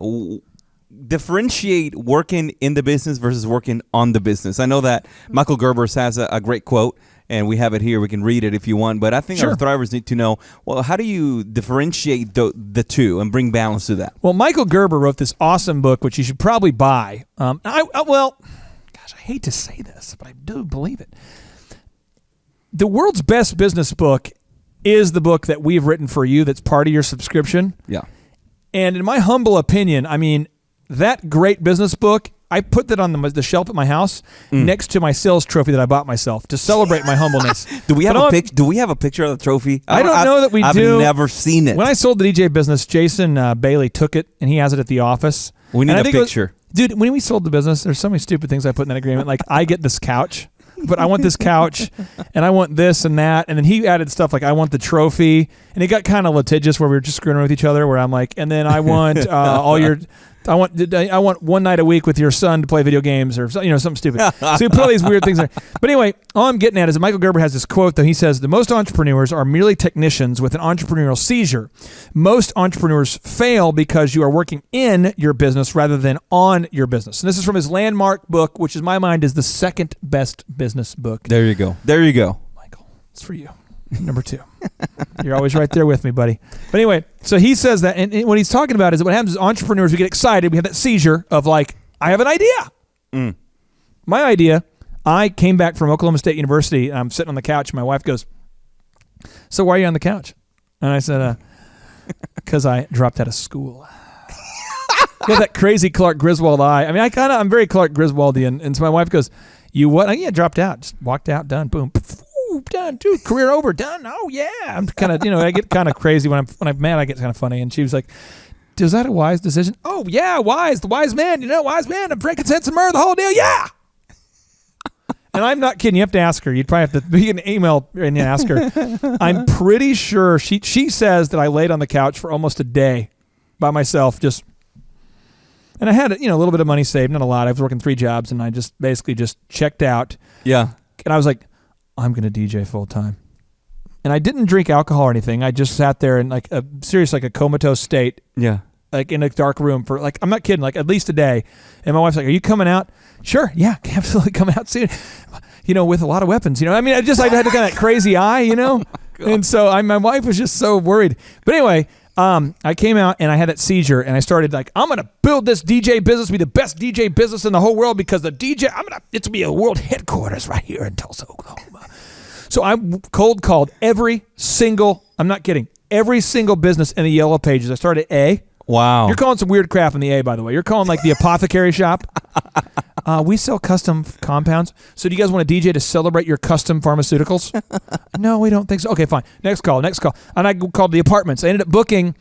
Differentiate working in the business versus working on the business. I know that Michael Gerber has a great quote. And we have it here. We can read it if you want. But I think our thrivers need to know, well, how do you differentiate the two and bring balance to that? Well, Michael Gerber wrote this awesome book, which you should probably buy. I hate to say this, but I do believe it. The world's best business book is the book that we've written for you that's part of your subscription. Yeah. And in my humble opinion, I mean, that great business book, I put that on the shelf at my house next to my sales trophy that I bought myself to celebrate my humbleness. Do we have a picture of the trophy? I don't know that we do. I've never seen it. When I sold the DJ business, Jason Bailey took it and he has it at the office. We need a picture. Dude, when we sold the business, there's so many stupid things I put in that agreement. Like, I get this couch, but I want this couch and I want this and that. And then he added stuff like, I want the trophy. And it got kind of litigious where we were just screwing around with each other, where I'm like, and then I want I want one night a week with your son to play video games or something stupid. So you put all these weird things there. But anyway, all I'm getting at is that Michael Gerber has this quote, though. He says, "The most entrepreneurs are merely technicians with an entrepreneurial seizure. Most entrepreneurs fail because you are working in your business rather than on your business." And this is from his landmark book, which in my mind is the second best business book. There you go. Michael, it's for you. Number 2. You're always right there with me, buddy. But anyway, so he says that, and what he's talking about is that what happens is entrepreneurs, we get excited, we have that seizure of like, I have an idea. My idea, I came back from Oklahoma State University, and I'm sitting on the couch, and my wife goes, "So why are you on the couch?" And I said, "Because I dropped out of school." You have that crazy Clark Griswold eye. I mean, I'm very Clark Griswoldian, and so my wife goes, "You what?" "Yeah, dropped out, just walked out, done, boom." Done, dude, career over, done. Oh yeah, I'm kind of, I get kind of crazy when I'm mad. I get kind of funny, and she was like, "Was that a wise decision?" "Oh yeah, wise. The wise man, wise man. I'm frankincense and myrrh, the whole deal. Yeah." And I'm not kidding. You have to ask her. You'd probably have to an email and ask her. I'm pretty sure she says that I laid on the couch for almost a day by myself, and I had a little bit of money saved, not a lot. I was working 3 jobs, and I just basically just checked out. Yeah, and I was like, I'm going to DJ full time. And I didn't drink alcohol or anything. I just sat there in like a comatose state. Yeah. Like in a dark room for like, I'm not kidding, like at least a day. And my wife's like, "Are you coming out?" "Sure. Yeah, absolutely come out soon." With a lot of weapons, I mean, I had kind of that crazy eye, and so my wife was just so worried. But anyway, I came out and I had that seizure and I started like, I'm going to build this DJ business, be the best DJ business in the whole world because it's going to be a world headquarters right here in Tulsa, Oklahoma. So I cold called every single business in the yellow pages. I started A. Wow. You're calling some weird crap in the A, by the way. You're calling like the apothecary shop. We sell custom compounds. So do you guys want a DJ to celebrate your custom pharmaceuticals? No, we don't think so. Okay, fine. Next call. And I called the apartments. I ended up booking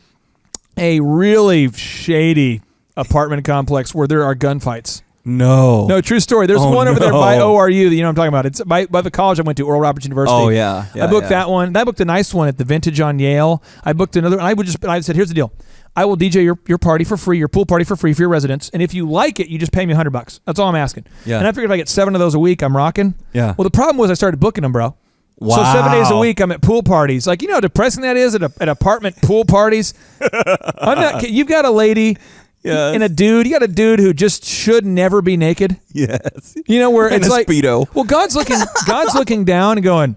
a really shady apartment complex where there are gunfights. No, true story. There's one over there by ORU that you know what I'm talking about. It's by the college I went to, Oral Roberts University. Oh, yeah. I booked that one. I booked a nice one at the Vintage on Yale. I booked another one. I said, here's the deal. I will DJ your party for free, your pool party for free for your residents. And if you like it, you just pay me $100. That's all I'm asking. Yeah. And I figured if I get 7 of those a week, I'm rocking. Yeah. Well, the problem was I started booking them, bro. Wow. So 7 days a week, I'm at pool parties. Like, you know how depressing that is at apartment pool parties? I'm not kidding. You've got a lady... Yes. And a dude, you got a dude who just should never be naked. Yes. You know where it's like Speedo. Well, God's looking down and going,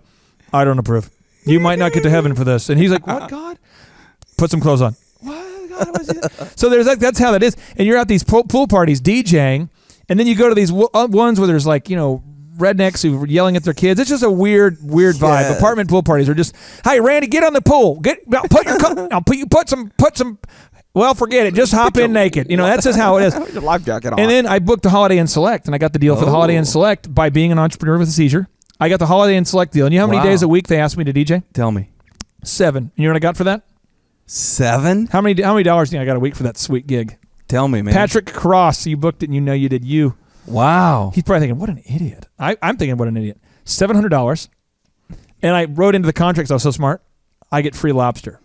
I don't approve. You might not get to heaven for this. And he's like, what, God? Put some clothes on. What, God? What is it? So there's like that's how that is. And you're at these pool parties DJing, and then you go to these ones where there's like, you know, rednecks who are yelling at their kids. It's just a weird vibe. Yes. Apartment pool parties are just, hey, Randy, get on the pool. Put some. Well, forget it. Just hop in naked. You know, that's just how it is. Your life jacket on. And then I booked the Holiday Inn Select, and I got the deal for the Holiday Inn Select by being an entrepreneur with a seizure. I got the Holiday Inn Select deal. And you know how many days a week they asked me to DJ? Tell me. 7. And you know what I got for that? 7? How many dollars do you think I got a week for that sweet gig? Tell me, man. Patrick Cross, you booked it, and you know you did you. Wow. He's probably thinking, what an idiot. I'm thinking, what an idiot. $700. And I wrote into the contracts, I was so smart, I get free lobster.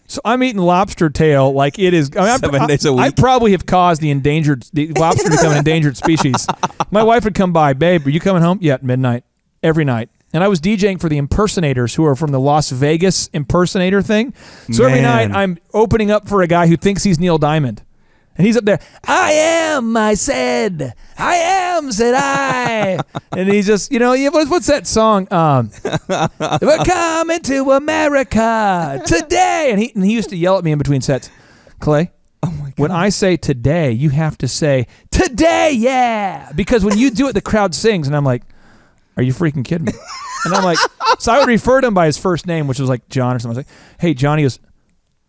So I'm eating lobster tail like it is. 7 days a week. I probably have caused the lobster to become an endangered species. My wife would come by, babe, are you coming home? Yeah, at midnight, every night. And I was DJing for the impersonators who are from the Las Vegas impersonator thing. So every night I'm opening up for a guy who thinks he's Neil Diamond. And he's up there, I am, said I. And he's just, you know, what's that song? We're coming to America today. And he used to yell at me in between sets. Clay, when I say today, you have to say, today, yeah. Because when you do it, the crowd sings. And I'm like, are you freaking kidding me? And I'm like, so I would refer to him by his first name, which was like John or something. I was like, hey, John. He goes,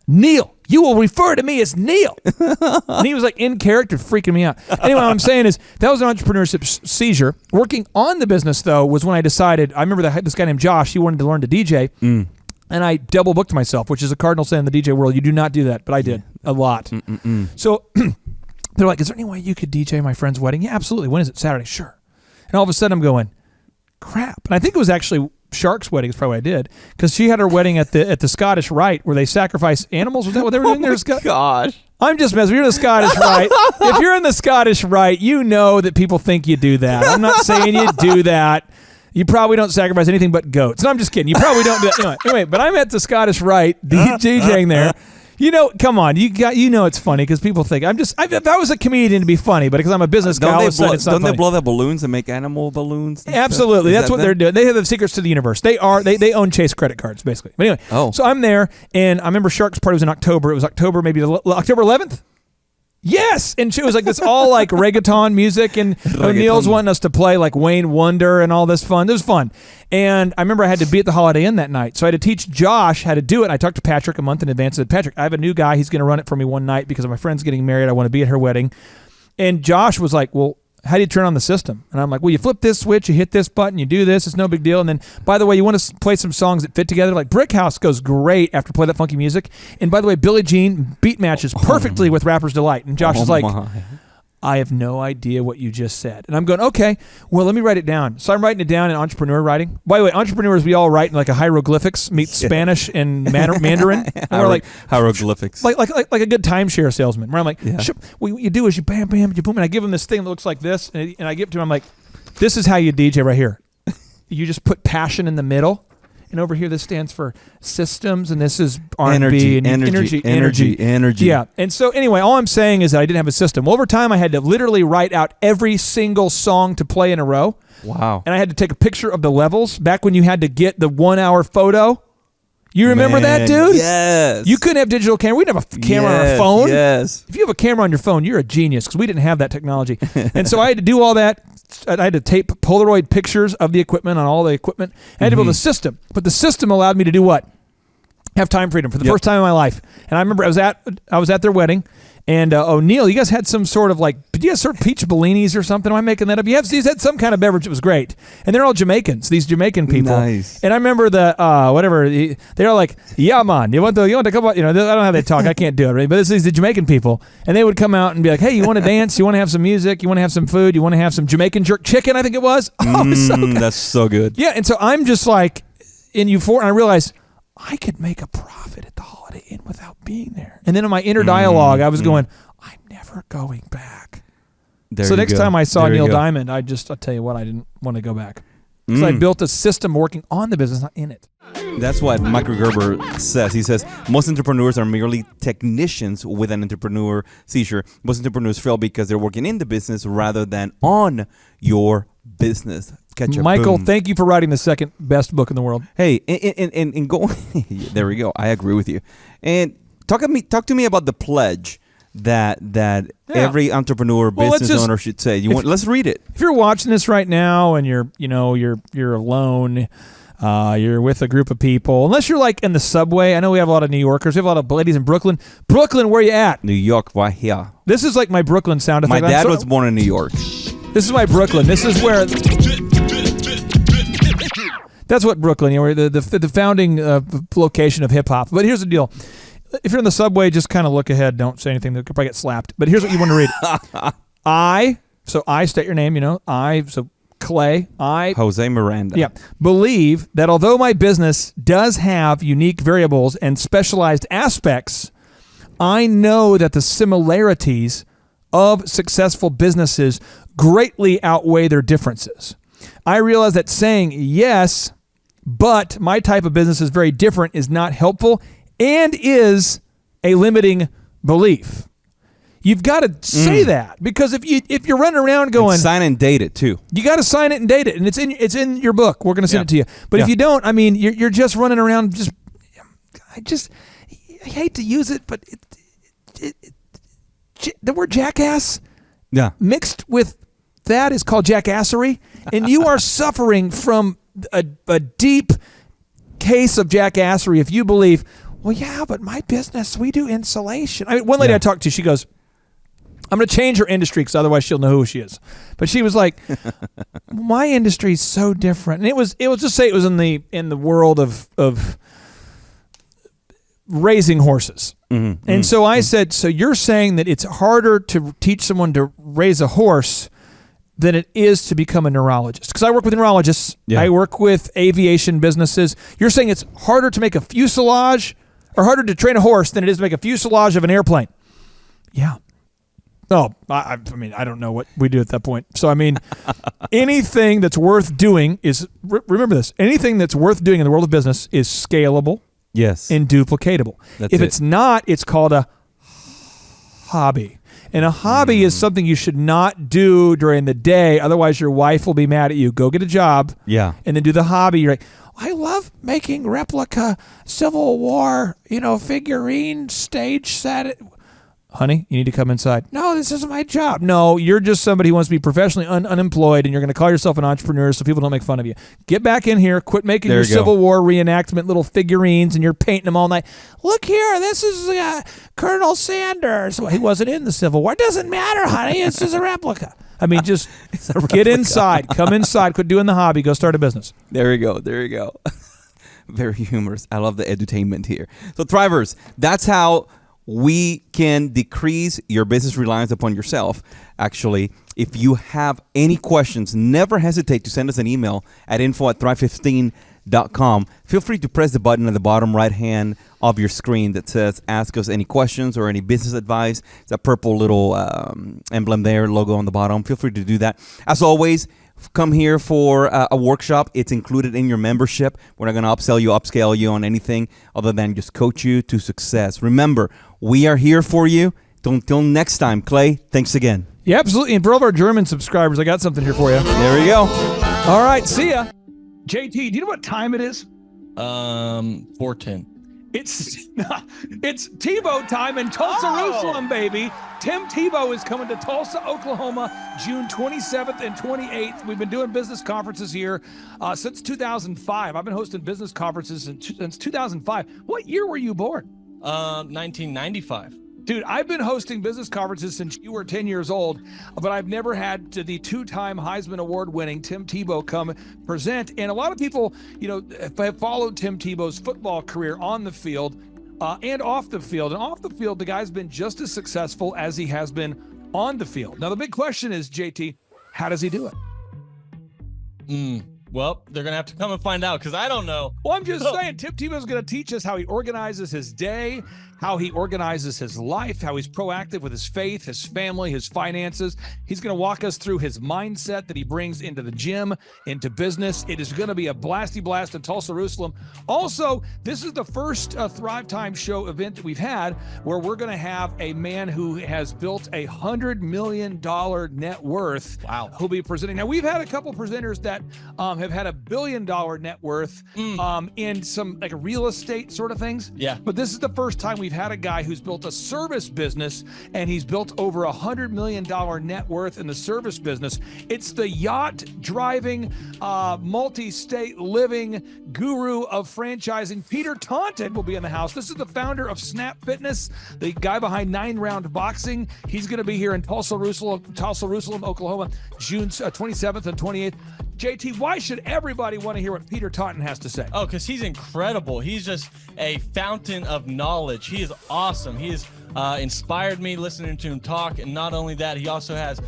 Neil, you will refer to me as Neil. And he was like in character, freaking me out. Anyway, what I'm saying is that was an entrepreneurship seizure. Working on the business, though, was when I decided, I remember this guy named Josh, he wanted to learn to DJ. And I double booked myself, which is a cardinal sin in the DJ world. You do not do that, but I did a lot. So they're like, is there any way you could DJ my friend's wedding? Yeah, absolutely. When is it? Saturday? Sure. And all of a sudden I'm going, crap. And I think it was actually Shark's wedding is probably what I did, because she had her wedding at the Scottish Rite where they sacrifice animals. Was that what they were doing there? Gosh. I'm just messing. You're the Scottish Rite. If you're in the Scottish Rite, you know that people think you do that. I'm not saying you do that. You probably don't sacrifice anything but goats. No, I'm just kidding. You probably don't do that. Anyway, but I'm at the Scottish Rite, DJing there. You know, come on, you know it's funny because people think if I was a comedian to be funny, but because I'm a business guy, all of a sudden it's not funny. Don't they blow their balloons and make animal balloons? Absolutely, that's what they're doing. They have the secrets to the universe. They own Chase credit cards basically. But anyway, so I'm there, and I remember Shark's party was in October. It was October, maybe October 11th. Yes, and it was like this all like reggaeton music, and O'Neill's wanting us to play like Wayne Wonder and all this fun. It was fun, and I remember I had to be at the Holiday Inn that night, so I had to teach Josh how to do it. I talked to Patrick a month in advance. I said, Patrick, I have a new guy. He's going to run it for me one night because my friend's getting married. I want to be at her wedding. And Josh was like, well, how do you turn on the system? And I'm like, well, you flip this switch, you hit this button, you do this. It's no big deal. And then, by the way, you want to play some songs that fit together. Like Brick House goes great after play that funky music. And by the way, Billie Jean beat matches perfectly with Rapper's Delight. And Josh is like, I have no idea what you just said. And I'm going, okay, well, let me write it down. So I'm writing it down in entrepreneur writing. By the way, entrepreneurs, we all write in like a hieroglyphics meet Spanish and Mandarin. And we're like hieroglyphics. Like a good timeshare salesman. Where I'm like, what you do is you bam, bam, you boom. And I give him this thing that looks like this. And I give it to him. I'm like, this is how you DJ right here. You just put passion in the middle. And over here, this stands for systems, and this is R&B. Energy. Yeah. And so anyway, all I'm saying is that I didn't have a system. Well, over time, I had to literally write out every single song to play in a row. Wow. And I had to take a picture of the levels back when you had to get the 1 hour photo. You remember that, dude? Yes. You couldn't have digital camera. We didn't have a camera on our phone. Yes. If you have a camera on your phone, you're a genius because we didn't have that technology. And so I had to do all that. I had to tape Polaroid pictures of the equipment on all the equipment. I had to build a system. But the system allowed me to do what? have time freedom for the first time in my life. And I remember I was at their wedding, and O'Neill, you guys had some sort of like, did you guys serve peach Bellinis or something? Am I making that up? You had some kind of beverage that was great. And they're all Jamaicans, these Jamaican people. Nice. And I remember they're all like, yeah, man, you want to come out? I don't know how they talk. I can't do it, right? But this is the Jamaican people. And they would come out and be like, hey, you want to dance? You want to have some music? You want to have some food? You want to have some Jamaican jerk chicken, I think it was? Oh, it was so good. That's so good. Yeah, and so I'm just like in euphoria, and I realized I could make a profit at the Holiday Inn without being there. And then in my inner dialogue, I was going, I'm never going back. So next time I saw Neil Diamond, I'll tell you what, I didn't want to go back. Because I built a system working on the business, not in it. That's what Michael Gerber says. He says, most entrepreneurs are merely technicians with an entrepreneur seizure. Most entrepreneurs fail because they're working in the business rather than on your business. Michael, thank you for writing the second best book in the world. Hey, and go. There we go. I agree with you. And talk to me about the pledge that every entrepreneur, business owner should say. Let's read it. If you're watching this right now and you're alone, you're with a group of people, unless you're like in the subway. I know we have a lot of New Yorkers. We have a lot of ladies in Brooklyn. Brooklyn, where you at? New York, why here? This is like my Brooklyn sound effect. My dad was born in New York. This is my Brooklyn. This is where. That's what Brooklyn, the founding location of hip hop. But here's the deal: if you're in the subway, just kind of look ahead. Don't say anything. You'll probably get slapped. But here's what you want to read. I state your name. Clay. Jose Miranda. Yeah. Believe that although my business does have unique variables and specialized aspects, I know that the similarities of successful businesses greatly outweigh their differences. I realize that saying yes, but my type of business is very different is not helpful and is a limiting belief. You've got to say that, because if you're running around going, and sign and date it too. You got to sign it and date it, and it's in your book. We're going to send it to you. But if you don't, I mean, you're just running around. I hate to use it, but the word jackass, mixed with that is called jackassery, and you are suffering from a deep case of jackassery if you believe, well, yeah, but my business, we do insulation. I mean, one lady I talked to, she goes, I'm going to change her industry because otherwise she'll know who she is. But she was like, my industry is so different. And it was just say it was in the world of raising horses. And so I said, so you're saying that it's harder to teach someone to raise a horse than it is to become a neurologist? Because I work with neurologists. I work with aviation businesses. You're saying it's harder to make a fuselage or harder to train a horse than it is to make a fuselage of an airplane? Yeah. Oh, I mean, I don't know what we do at that point. So, I mean, anything that's worth doing is, remember this, anything that's worth doing in the world of business is scalable and duplicatable. If it's not, it's called a hobby. And a hobby is something you should not do during the day. Otherwise, your wife will be mad at you. Go get a job. And then do the hobby. You're like, I love making replica Civil War, figurine stage set. Honey, you need to come inside. No, this isn't my job. No, you're just somebody who wants to be professionally unemployed, and you're going to call yourself an entrepreneur so people don't make fun of you. Get back in here. Quit making your Civil War reenactment little figurines, and you're painting them all night. Look here, this is Colonel Sanders. Well, he wasn't in the Civil War. It doesn't matter, honey. This is a replica. I mean, just get inside. Come inside. Quit doing the hobby. Go start a business. There you go. Very humorous. I love the edutainment here. So, Thrivers, that's how we can decrease your business reliance upon yourself. Actually, if you have any questions, never hesitate to send us an email at info@thrive15.com. Feel free to press the button at the bottom right hand of your screen that says ask us any questions or any business advice. It's a purple little emblem there, logo on the bottom. Feel free to do that. As always, come here for a workshop. It's included in your membership. We're not going to upscale you on anything other than just coach you to success. Remember, we are here for you. Until next time, Clay, thanks again. Yeah, absolutely. And for all of our German subscribers, I got something here for you. There we go. All right, see ya. JT, do you know what time it is? 4:10. It's Tebow time in Tulsa, Jerusalem, baby. Tim Tebow is coming to Tulsa, Oklahoma, June 27th and 28th. We've been doing business conferences here since 2005. I've been hosting business conferences since 2005. What year were you born? 1995. Dude, I've been hosting business conferences since you were 10 years old, but I've never had the two-time Heisman Award-winning Tim Tebow come present. And a lot of people, have followed Tim Tebow's football career on the field and off the field. And off the field, the guy's been just as successful as he has been on the field. Now, the big question is, JT, how does he do it? Well, they're going to have to come and find out because I don't know. Well, I'm just saying, Tim Tebow's going to teach us how he organizes his day, how he organizes his life, how he's proactive with his faith, his family, his finances. He's going to walk us through his mindset that he brings into the gym, into business. It is going to be a blasty blast in Tulsa, Jerusalem. Also, this is the first Thrive Time Show event that we've had where we're going to have a man who has built $100 million net worth. Wow. Who'll be presenting. Now, we've had a couple presenters that have had $1 billion net worth in some like real estate sort of things. Yeah. But this is the first time we've had a guy who's built a service business, and he's built over $100 million net worth in the service business. It's the yacht driving, multi-state living guru of franchising. Peter Taunton will be in the house. This is the founder of Snap Fitness, the guy behind 9 Round Boxing. He's going to be here in Tulsa, Jerusalem, Oklahoma, June 27th and 28th. JT, why should everybody want to hear what Peter Taunton has to say? Oh, because he's incredible. He's just a fountain of knowledge. He is awesome. He has inspired me listening to him talk. And not only that, he also has,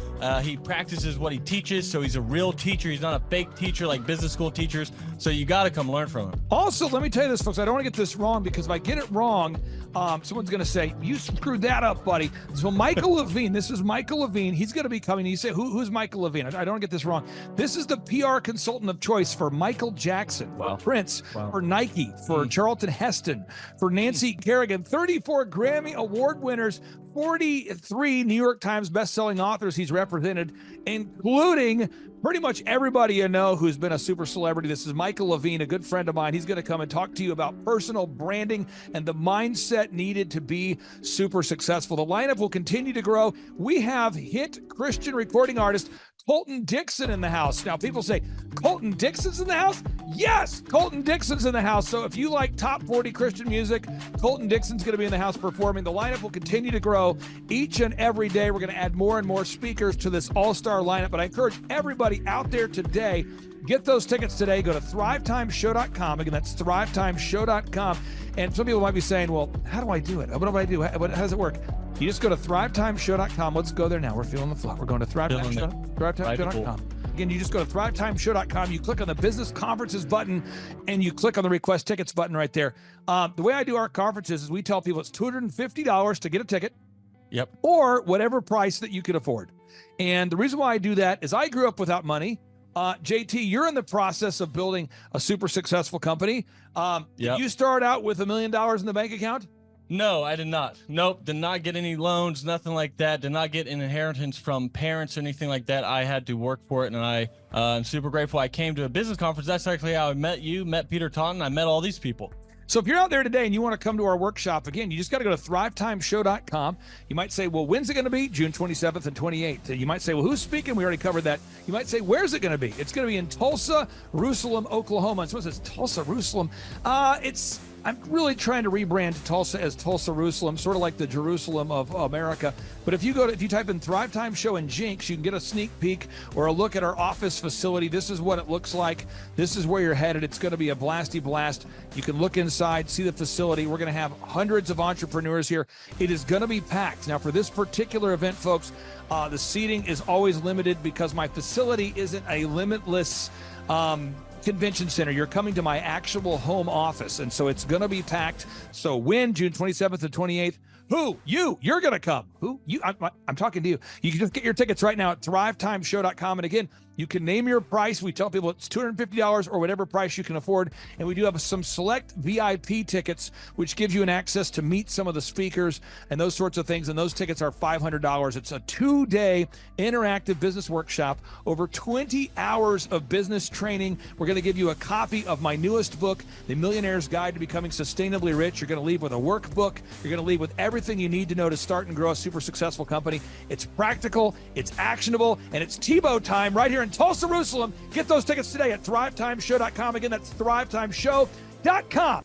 he practices what he teaches. So he's a real teacher. He's not a fake teacher like business school teachers. So you got to come learn from him. Also, let me tell you this, folks. I don't want to get this wrong because if I get it wrong, someone's going to say, you screwed that up, buddy. So Michael Levine, this is Michael Levine. He's going to be coming. You say, who's Michael Levine? I don't want to get this wrong. This is the PR consultant of choice for Michael Jackson, for Prince, for Nike, for Charlton Heston, for Nancy Kerrigan, 34 Grammy Award winners, 43 New York Times best-selling authors he's represented, including pretty much everybody you know who's been a super celebrity. This is Michael Levine, a good friend of mine. He's going to come and talk to you about personal branding and the mindset needed to be super successful. The lineup will continue to grow. We have hit Christian recording artist Colton Dixon in the house. Now, people say, Colton Dixon's in the house? Yes, Colton Dixon's in the house. So if you like top 40 Christian music, Colton Dixon's going to be in the house performing. The lineup will continue to grow each and every day. We're going to add more and more speakers to this all-star lineup. But I encourage everybody out there today, get those tickets today. Go to thrivetimeshow.com. Again, that's thrivetimeshow.com. And some people might be saying, well, how do I do it? What do I do? How does it work? You just go to thrivetimeshow.com. Let's go there now. We're feeling the flow. We're going to thrivetimeshow.com. Again, you just go to thrivetimeshow.com. You click on the business conferences button, and you click on the request tickets button right there. The way I do our conferences is we tell people it's $250 to get a ticket. Yep. Or whatever price that you can afford. And the reason why I do that is I grew up without money. JT, you're in the process of building a super successful company. Did you start out with $1 million in the bank account? No, I did not. Nope, did not get any loans, nothing like that. Did not get an inheritance from parents or anything like that. I had to work for it, and I'm super grateful. I came to a business conference. That's actually how I met you, met Peter Taunton. I met all these people. So if you're out there today and you want to come to our workshop, again, you just got to go to thrivetimeshow.com. You might say, well, when's it going to be? June 27th and 28th. You might say, well, who's speaking? We already covered that. You might say, where's it going to be? It's going to be in Tulsa, Jerusalem, Oklahoma. And someone says, Tulsa, Jerusalem. I'm really trying to rebrand Tulsa as Tulsa, Jerusalem, sort of like the Jerusalem of America. But if you type in Thrive Time Show and Jinx, you can get a sneak peek or a look at our office facility. This is what it looks like. This is where you're headed. It's going to be a blasty blast. You can look inside, see the facility. We're going to have hundreds of entrepreneurs here. It is going to be packed. Now, for this particular event, folks, the seating is always limited because my facility isn't a limitless convention center. You're coming to my actual home office, and so it's going to be packed. So when? June 27th and 28th. Who? You're going to come. Who? You? I'm talking to you. You can just get your tickets right now at thrivetimeshow.com. And again, you can name your price. We tell people it's $250 or whatever price you can afford. And we do have some select VIP tickets, which gives you an access to meet some of the speakers and those sorts of things. And those tickets are $500. It's a 2-day interactive business workshop, over 20 hours of business training. We're going to give you a copy of my newest book, The Millionaire's Guide to Becoming Sustainably Rich. You're going to leave with a workbook. You're going to leave with everything you need to know to start and grow a super successful company. It's practical, it's actionable, and it's Tebow time right here in Tulsa, Jerusalem. Get those tickets today at thrivetimeshow.com. Again, that's thrivetimeshow.com.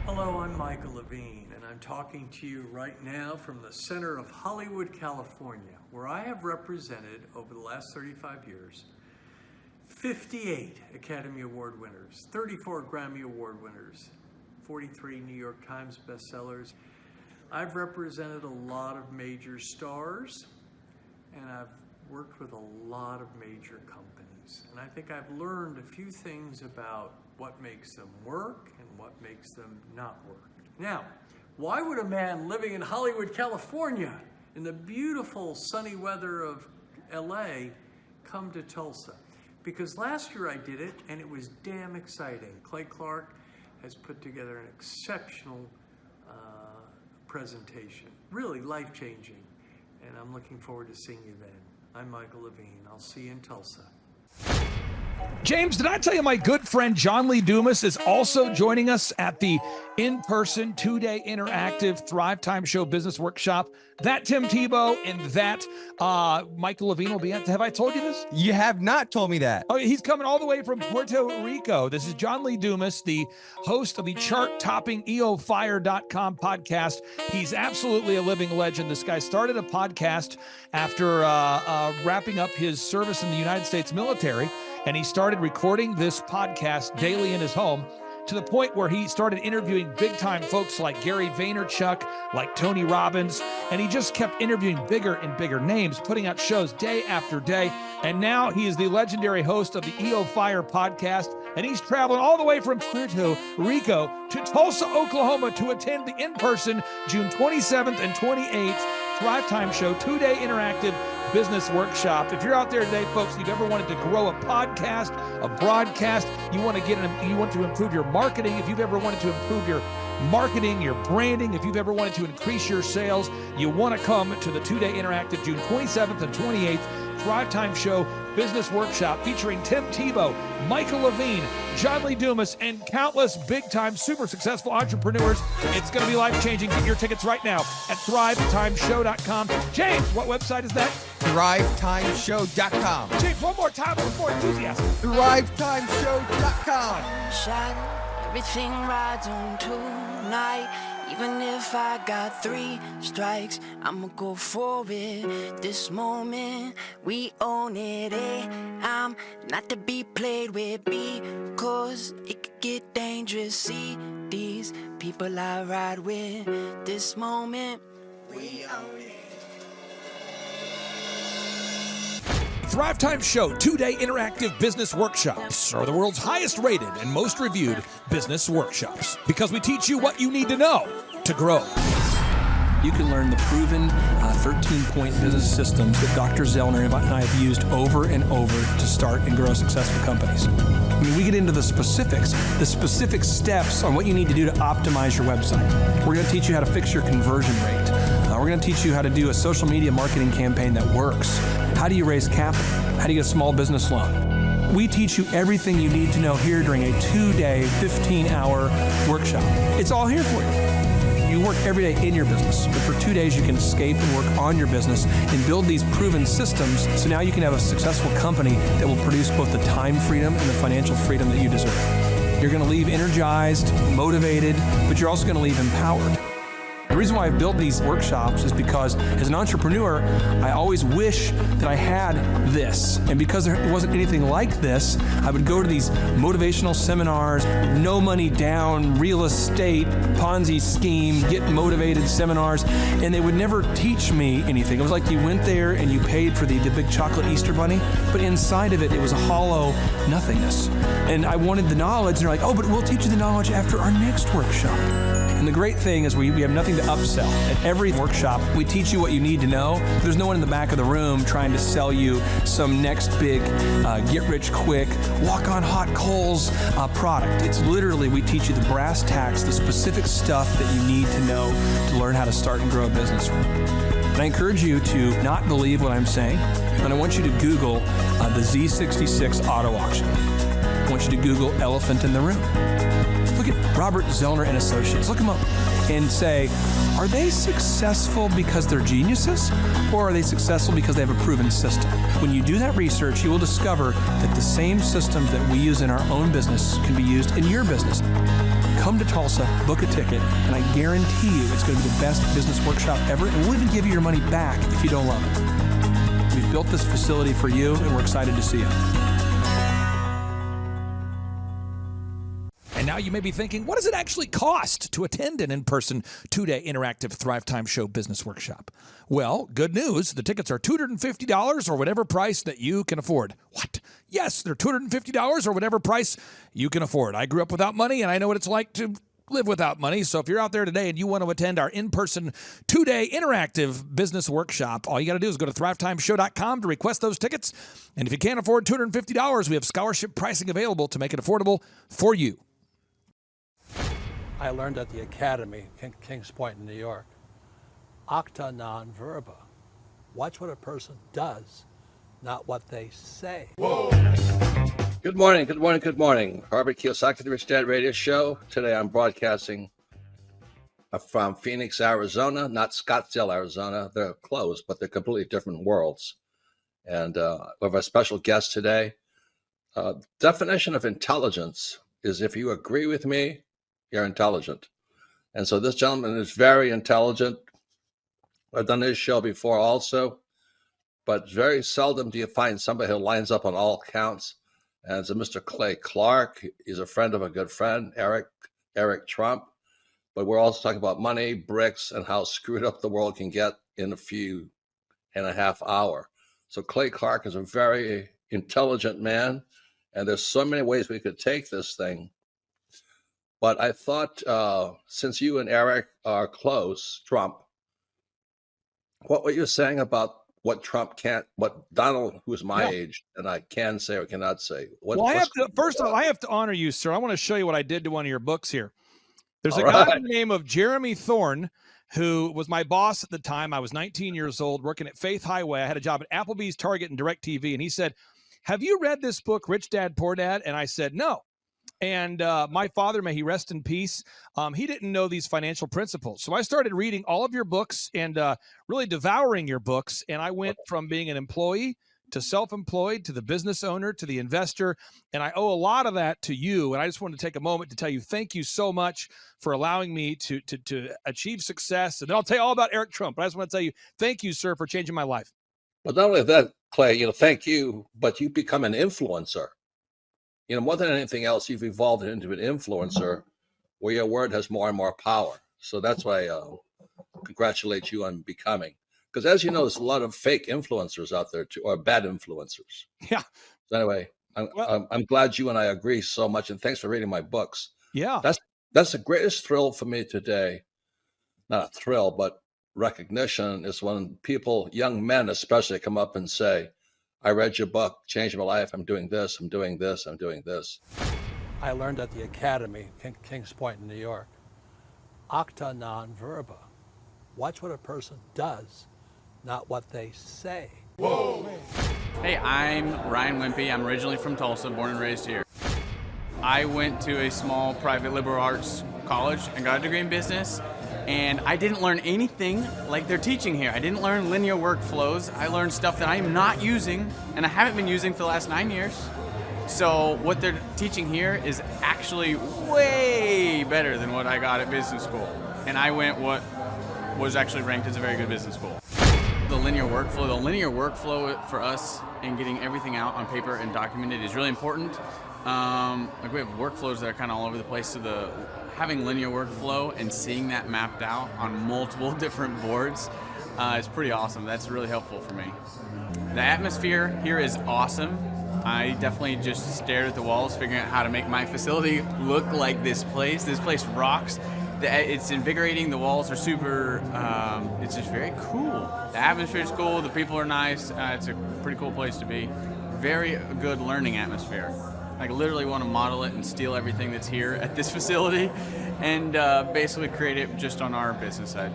Hello, I'm Michael Levine, and I'm talking to you right now from the center of Hollywood, California, where I have represented over the last 35 years 58 Academy Award winners, 34 Grammy Award winners, 43 New York Times bestsellers. I've represented a lot of major stars, and I've worked with a lot of major companies. And I think I've learned a few things about what makes them work and what makes them not work. Now, why would a man living in Hollywood, California, in the beautiful sunny weather of LA, come to Tulsa? Because last year I did it, and it was damn exciting. Clay Clark has put together an exceptional presentation, really life-changing, and I'm looking forward to seeing you then. I'm Michael Levine. I'll see you in Tulsa. James, did I tell you my good friend John Lee Dumas is also joining us at the in-person 2-day interactive Thrive Time Show business workshop? That Tim Tebow and that Michael Levine will be at. Have I told you this? You have not told me that. Oh, he's coming all the way from Puerto Rico. This is John Lee Dumas, the host of the chart-topping EOFire.com podcast. He's absolutely a living legend. This guy started a podcast after wrapping up his service in the United States military, and he started recording this podcast daily in his home, to the point where he started interviewing big-time folks like Gary Vaynerchuk, like Tony Robbins, and he just kept interviewing bigger and bigger names, putting out shows day after day. And now he is the legendary host of the EO Fire podcast, and he's traveling all the way from Puerto Rico to Tulsa, Oklahoma to attend the in-person June 27th and 28th Thrive Time Show 2-day interactive business workshop. If you're out there today, folks, you've ever wanted to grow a podcast, a broadcast, you want to improve your marketing, if you've ever wanted to improve your marketing, your branding, if you've ever wanted to increase your sales, you want to come to the 2-day interactive June 27th and 28th Thrive Time Show business workshop featuring Tim Tebow, Michael Levine, John Lee Dumas, and countless big-time super successful entrepreneurs. It's going to be life-changing. Get your tickets right now at thrivetimeshow.com. James, what website is that? thrivetimeshow.com. James, one more time with more enthusiasm. thrivetimeshow.com. Shine, everything rides on tonight. Even if I got 3 strikes, I'ma go for it. This moment, we own it, I'm not to be played with, because it could get dangerous. See these people I ride with. This moment, we own it. Thrive Time Show 2-day interactive business workshops are the world's highest rated and most reviewed business workshops, because we teach you what you need to know to grow. You can learn the proven 13-point business systems that Dr. Zellner and I have used over and over to start and grow successful companies. I mean, we get into the specific steps on what you need to do to optimize your website. We're going to teach you how to fix your conversion rate. We're going to teach you how to do a social media marketing campaign that works. How do you raise capital? How do you get a small business loan? We teach you everything you need to know here during a 2-day, 15-hour workshop. It's all here for you. You work every day in your business, but for 2 days you can escape and work on your business and build these proven systems, so now you can have a successful company that will produce both the time freedom and the financial freedom that you deserve. You're going to leave energized, motivated, but you're also going to leave empowered. The reason why I've built these workshops is because as an entrepreneur, I always wish that I had this. And because there wasn't anything like this, I would go to these motivational seminars, no money down, real estate, Ponzi scheme, get motivated seminars, and they would never teach me anything. It was like you went there and you paid for the big chocolate Easter bunny, but inside of it, it was a hollow nothingness. And I wanted the knowledge, and they're like, oh, but we'll teach you the knowledge after our next workshop. And the great thing is we have nothing to upsell. At every workshop, we teach you what you need to know. There's no one in the back of the room trying to sell you some next big get-rich-quick, walk-on-hot coals product. It's literally, we teach you the brass tacks, the specific stuff that you need to know to learn how to start and grow a business. And I encourage you to not believe what I'm saying, and I want you to Google the Z66 auto auction. I want you to Google elephant in the room. Look at Robert Zellner and Associates. Look them up and say, are they successful because they're geniuses, or are they successful because they have a proven system? When you do that research, you will discover that the same systems that we use in our own business can be used in your business. Come to Tulsa, book a ticket, and I guarantee you it's going to be the best business workshop ever, and we'll even give you your money back if you don't love it. We've built this facility for you, and we're excited to see you. And now you may be thinking, what does it actually cost to attend an in-person 2-day interactive Thrive Time Show business workshop? Well, good news. The tickets are $250 or whatever price that you can afford. What? Yes, they're $250 or whatever price you can afford. I grew up without money, and I know what it's like to live without money. So if you're out there today and you want to attend our in-person 2-day interactive business workshop, all you got to do is go to thrivetimeshow.com to request those tickets. And if you can't afford $250, we have scholarship pricing available to make it affordable for you. I learned at the Academy, Kings Point in New York. Acta non verba. Watch what a person does, not what they say. Whoa. Good morning, good morning, good morning. Robert Kiyosaki, the Rich Dad Radio Show. Today I'm broadcasting from Phoenix, Arizona, not Scottsdale, Arizona. They're close, but they're completely different worlds. And we have a special guest today. Definition of intelligence is if you agree with me, you're intelligent. And so this gentleman is very intelligent. I've done this show before also, but very seldom do you find somebody who lines up on all counts. And it's a Mr. Clay Clark. He's a friend of a good friend, Eric Trump. But we're also talking about money, bricks, and how screwed up the world can get in a few and a half hours. So Clay Clark is a very intelligent man, and there's so many ways we could take this thing. But I thought, since you and Eric are close, Trump, what were you saying about what Trump can't, what Donald, who's my age, and I can say or cannot say? First of all, I have to honor you, sir. I want to show you what I did to one of your books here. There's a guy by the name of Jeremy Thorne, who was my boss at the time. I was 19 years old, working at Faith Highway. I had a job at Applebee's, Target, and DirecTV. And he said, have you read this book, Rich Dad, Poor Dad? And I said, no. And my father, may he rest in peace, he didn't know these financial principles. So I started reading all of your books and really devouring your books. And I went from being an employee to self-employed to the business owner to the investor. And I owe a lot of that to you. And I just wanted to take a moment to tell you thank you so much for allowing me to achieve success. And then I'll tell you all about Eric Trump. But I just want to tell you thank you, sir, for changing my life. But not only that, Clay, thank you, but you become an influencer. More than anything else, you've evolved into an influencer where your word has more and more power. So that's why I congratulate you on becoming. Because as you know, there's a lot of fake influencers out there, too, or bad influencers. Yeah. So anyway, I'm glad you and I agree so much. And thanks for reading my books. Yeah. That's the greatest thrill for me today. Not a thrill, but recognition is when people, young men especially, come up and say, I read your book, changed my life. I'm doing this, I'm doing this, I'm doing this. I learned at the Academy, Kings Point in New York. Acta non verba. Watch what a person does, not what they say. Whoa. Hey, I'm Ryan Wimpy. I'm originally from Tulsa, born and raised here. I went to a small private liberal arts college and got a degree in business. And I didn't learn anything like they're teaching here. I didn't learn linear workflows. I learned stuff that I am not using, and I haven't been using for the last 9 years. So what they're teaching here is actually way better than what I got at business school. And I went what was actually ranked as a very good business school. The linear workflow for us and getting everything out on paper and documented is really important. Like we have workflows that are kind of all over the place, so having linear workflow and seeing that mapped out on multiple different boards is pretty awesome. That's really helpful for me. The atmosphere here is awesome. I definitely just stared at the walls figuring out how to make my facility look like this place. This place rocks. It's invigorating. The walls are super, it's just very cool. The atmosphere is cool. The people are nice. It's a pretty cool place to be. Very good learning atmosphere. I literally want to model it and steal everything that's here at this facility and basically create it just on our business side.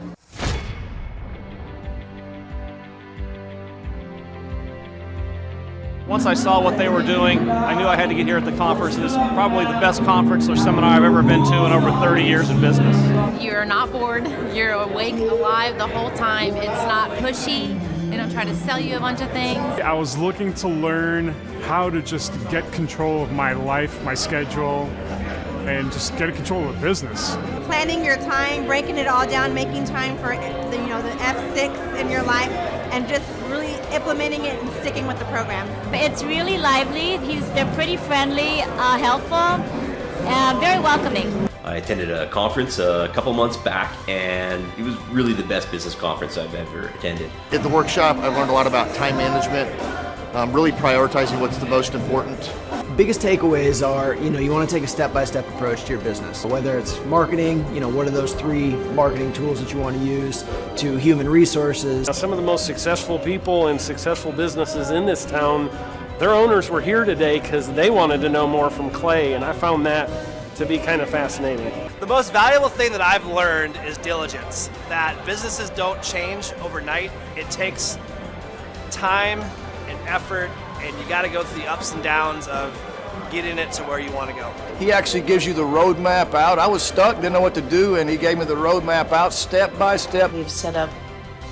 Once I saw what they were doing, I knew I had to get here at the conference. This is probably the best conference or seminar I've ever been to in over 30 years in business. You're not bored. You're awake, alive the whole time. It's not pushy. They don't try to sell you a bunch of things. I was looking to learn how to just get control of my life, my schedule, and just get control of the business. Planning your time, breaking it all down, making time for the F6 in your life, and just really implementing it and sticking with the program. It's really lively. They're pretty friendly, helpful, very welcoming. I attended a conference a couple months back, and it was really the best business conference I've ever attended. At the workshop, I learned a lot about time management, really prioritizing what's the most important. Biggest takeaways are, you want to take a step-by-step approach to your business. Whether it's marketing, what are those 3 marketing tools that you want to use, to human resources. Some of the most successful people and successful businesses in this town, their owners were here today because they wanted to know more from Clay, and I found that to be kind of fascinating. The most valuable thing that I've learned is diligence, that businesses don't change overnight. It takes time and effort, and you got to go through the ups and downs of getting it to where you want to go. He actually gives you the roadmap out. I was stuck, didn't know what to do, and he gave me the roadmap out step by step. We've set up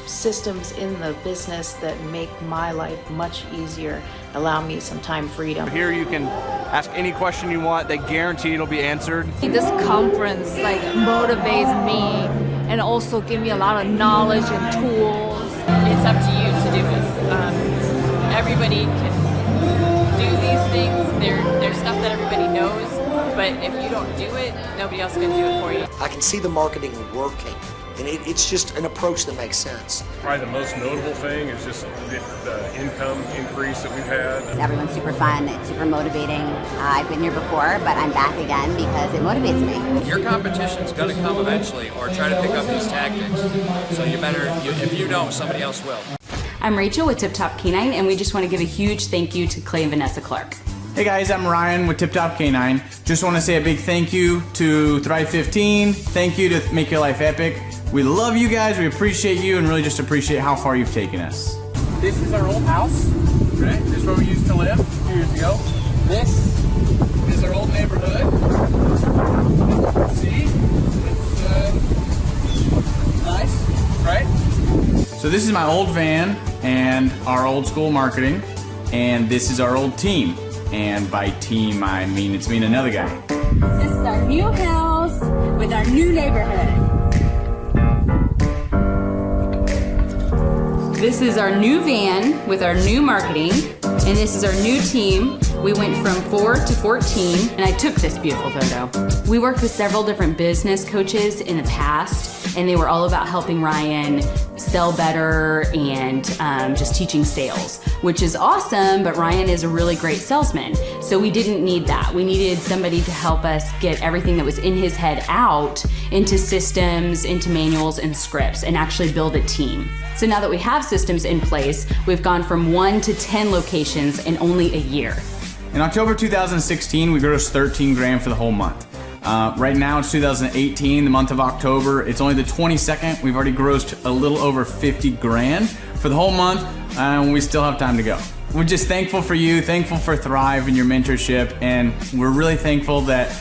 systems in the business that make my life much easier, allow me some time freedom. Here you can ask any question you want. They guarantee it'll be answered. This conference motivates me and also give me a lot of knowledge and tools. It's up to you to do it. Everybody can do these things. There's stuff that everybody knows, but if you don't do it, nobody else can do it for you. I can see the marketing working, and it's just an approach that makes sense. Probably the most notable thing is just the income increase that we've had. Everyone's super fun, it's super motivating. I've been here before, but I'm back again because it motivates me. Your competition's going to come eventually, or try to pick up these tactics. So if you don't, somebody else will. I'm Rachel with Tip Top Canine, and we just want to give a huge thank you to Clay and Vanessa Clark. Hey guys, I'm Ryan with Tip Top Canine. Just want to say a big thank you to Thrive 15. Thank you to Make Your Life Epic. We love you guys, we appreciate you, and really just appreciate how far you've taken us. This is our old house, right? This is where we used to live a few years ago. This is our old neighborhood. See? It's nice, right? So this is my old van and our old school marketing, and this is our old team. And by team, I mean it's me and another guy. This is our new house with our new neighborhood. This is our new van with our new marketing, and this is our new team. We went from 4 to 14, and I took this beautiful photo. We worked with several different business coaches in the past, and they were all about helping Ryan sell better and just teaching sales, which is awesome, but Ryan is a really great salesman. So we didn't need that. We needed somebody to help us get everything that was in his head out into systems, into manuals and scripts, and actually build a team. So now that we have systems in place, we've gone from 1 to 10 locations in only a year. In October 2016, we grossed 13 grand for the whole month. Right now it's 2018, the month of October. It's only the 22nd. We've already grossed a little over 50 grand for the whole month, and we still have time to go. We're just thankful for you, thankful for Thrive and your mentorship, and we're really thankful that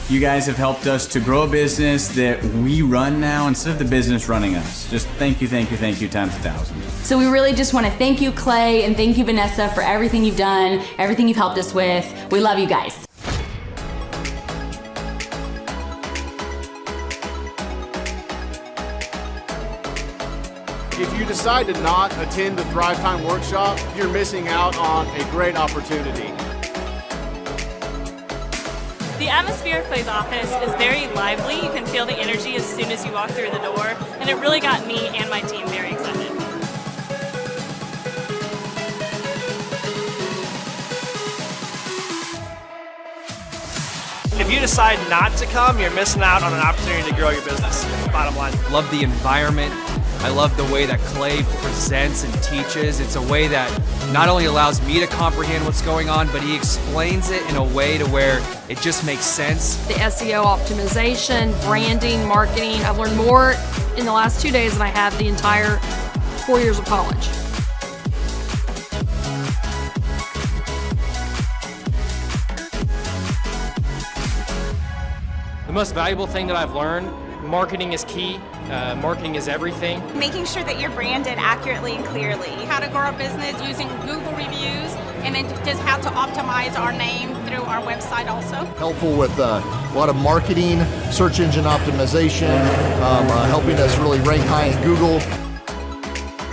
you guys have helped us to grow a business that we run now instead of the business running us. Just thank you times 1,000. So we really just want to thank you, Clay, and thank you, Vanessa, for everything you've done, everything you've helped us with. We love you guys. If you decide to not attend the Thrive Time workshop, you're missing out on a great opportunity. The atmosphere of Clay's office is very lively. You can feel the energy as soon as you walk through the door, and it really got me and my team very excited. If you decide not to come, you're missing out on an opportunity to grow your business. Bottom line. Love the environment. I love the way that Clay presents and teaches. It's a way that not only allows me to comprehend what's going on, but he explains it in a way to where it just makes sense. The SEO optimization, branding, marketing. I've learned more in the last 2 days than I have the entire 4 years of college. The most valuable thing that I've learned, marketing is key. Marketing is everything. Making sure that you're branded accurately and clearly. How to grow a business using Google reviews, and then just how to optimize our name through our website also. Helpful with a lot of marketing, search engine optimization, helping us really rank high in Google.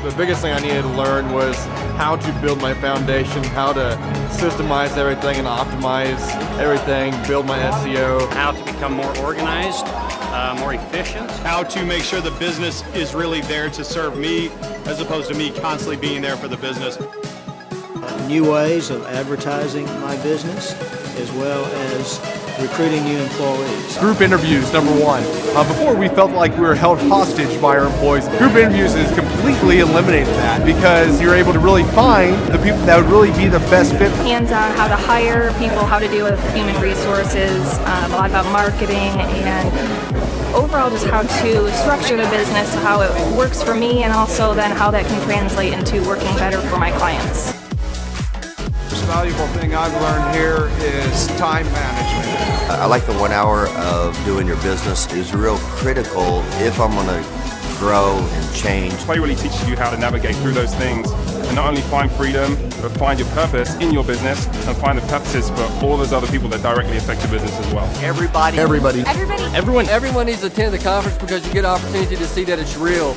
The biggest thing I needed to learn was how to build my foundation, how to systemize everything and optimize everything, build my SEO. How to become more organized, more efficient. How to make sure the business is really there to serve me as opposed to me constantly being there for the business. New ways of advertising my business, as well as recruiting new employees. Group interviews, number one. Before we felt like we were held hostage by our employees. Group interviews has completely eliminated that because you're able to really find the people that would really be the best fit. Hands-on how to hire people, how to deal with human resources, a lot about marketing, and overall just how to structure the business, how it works for me, and also then how that can translate into working better for my clients. The most valuable thing I've learned here is time management. I like the 1 hour of doing your business is real critical if I'm going to grow and change. Clay really teaches you how to navigate through those things and not only find freedom, but find your purpose in your business and find the purposes for all those other people that directly affect your business as well. Everybody. Everybody. Everyone needs to attend the conference because you get an opportunity to see that it's real.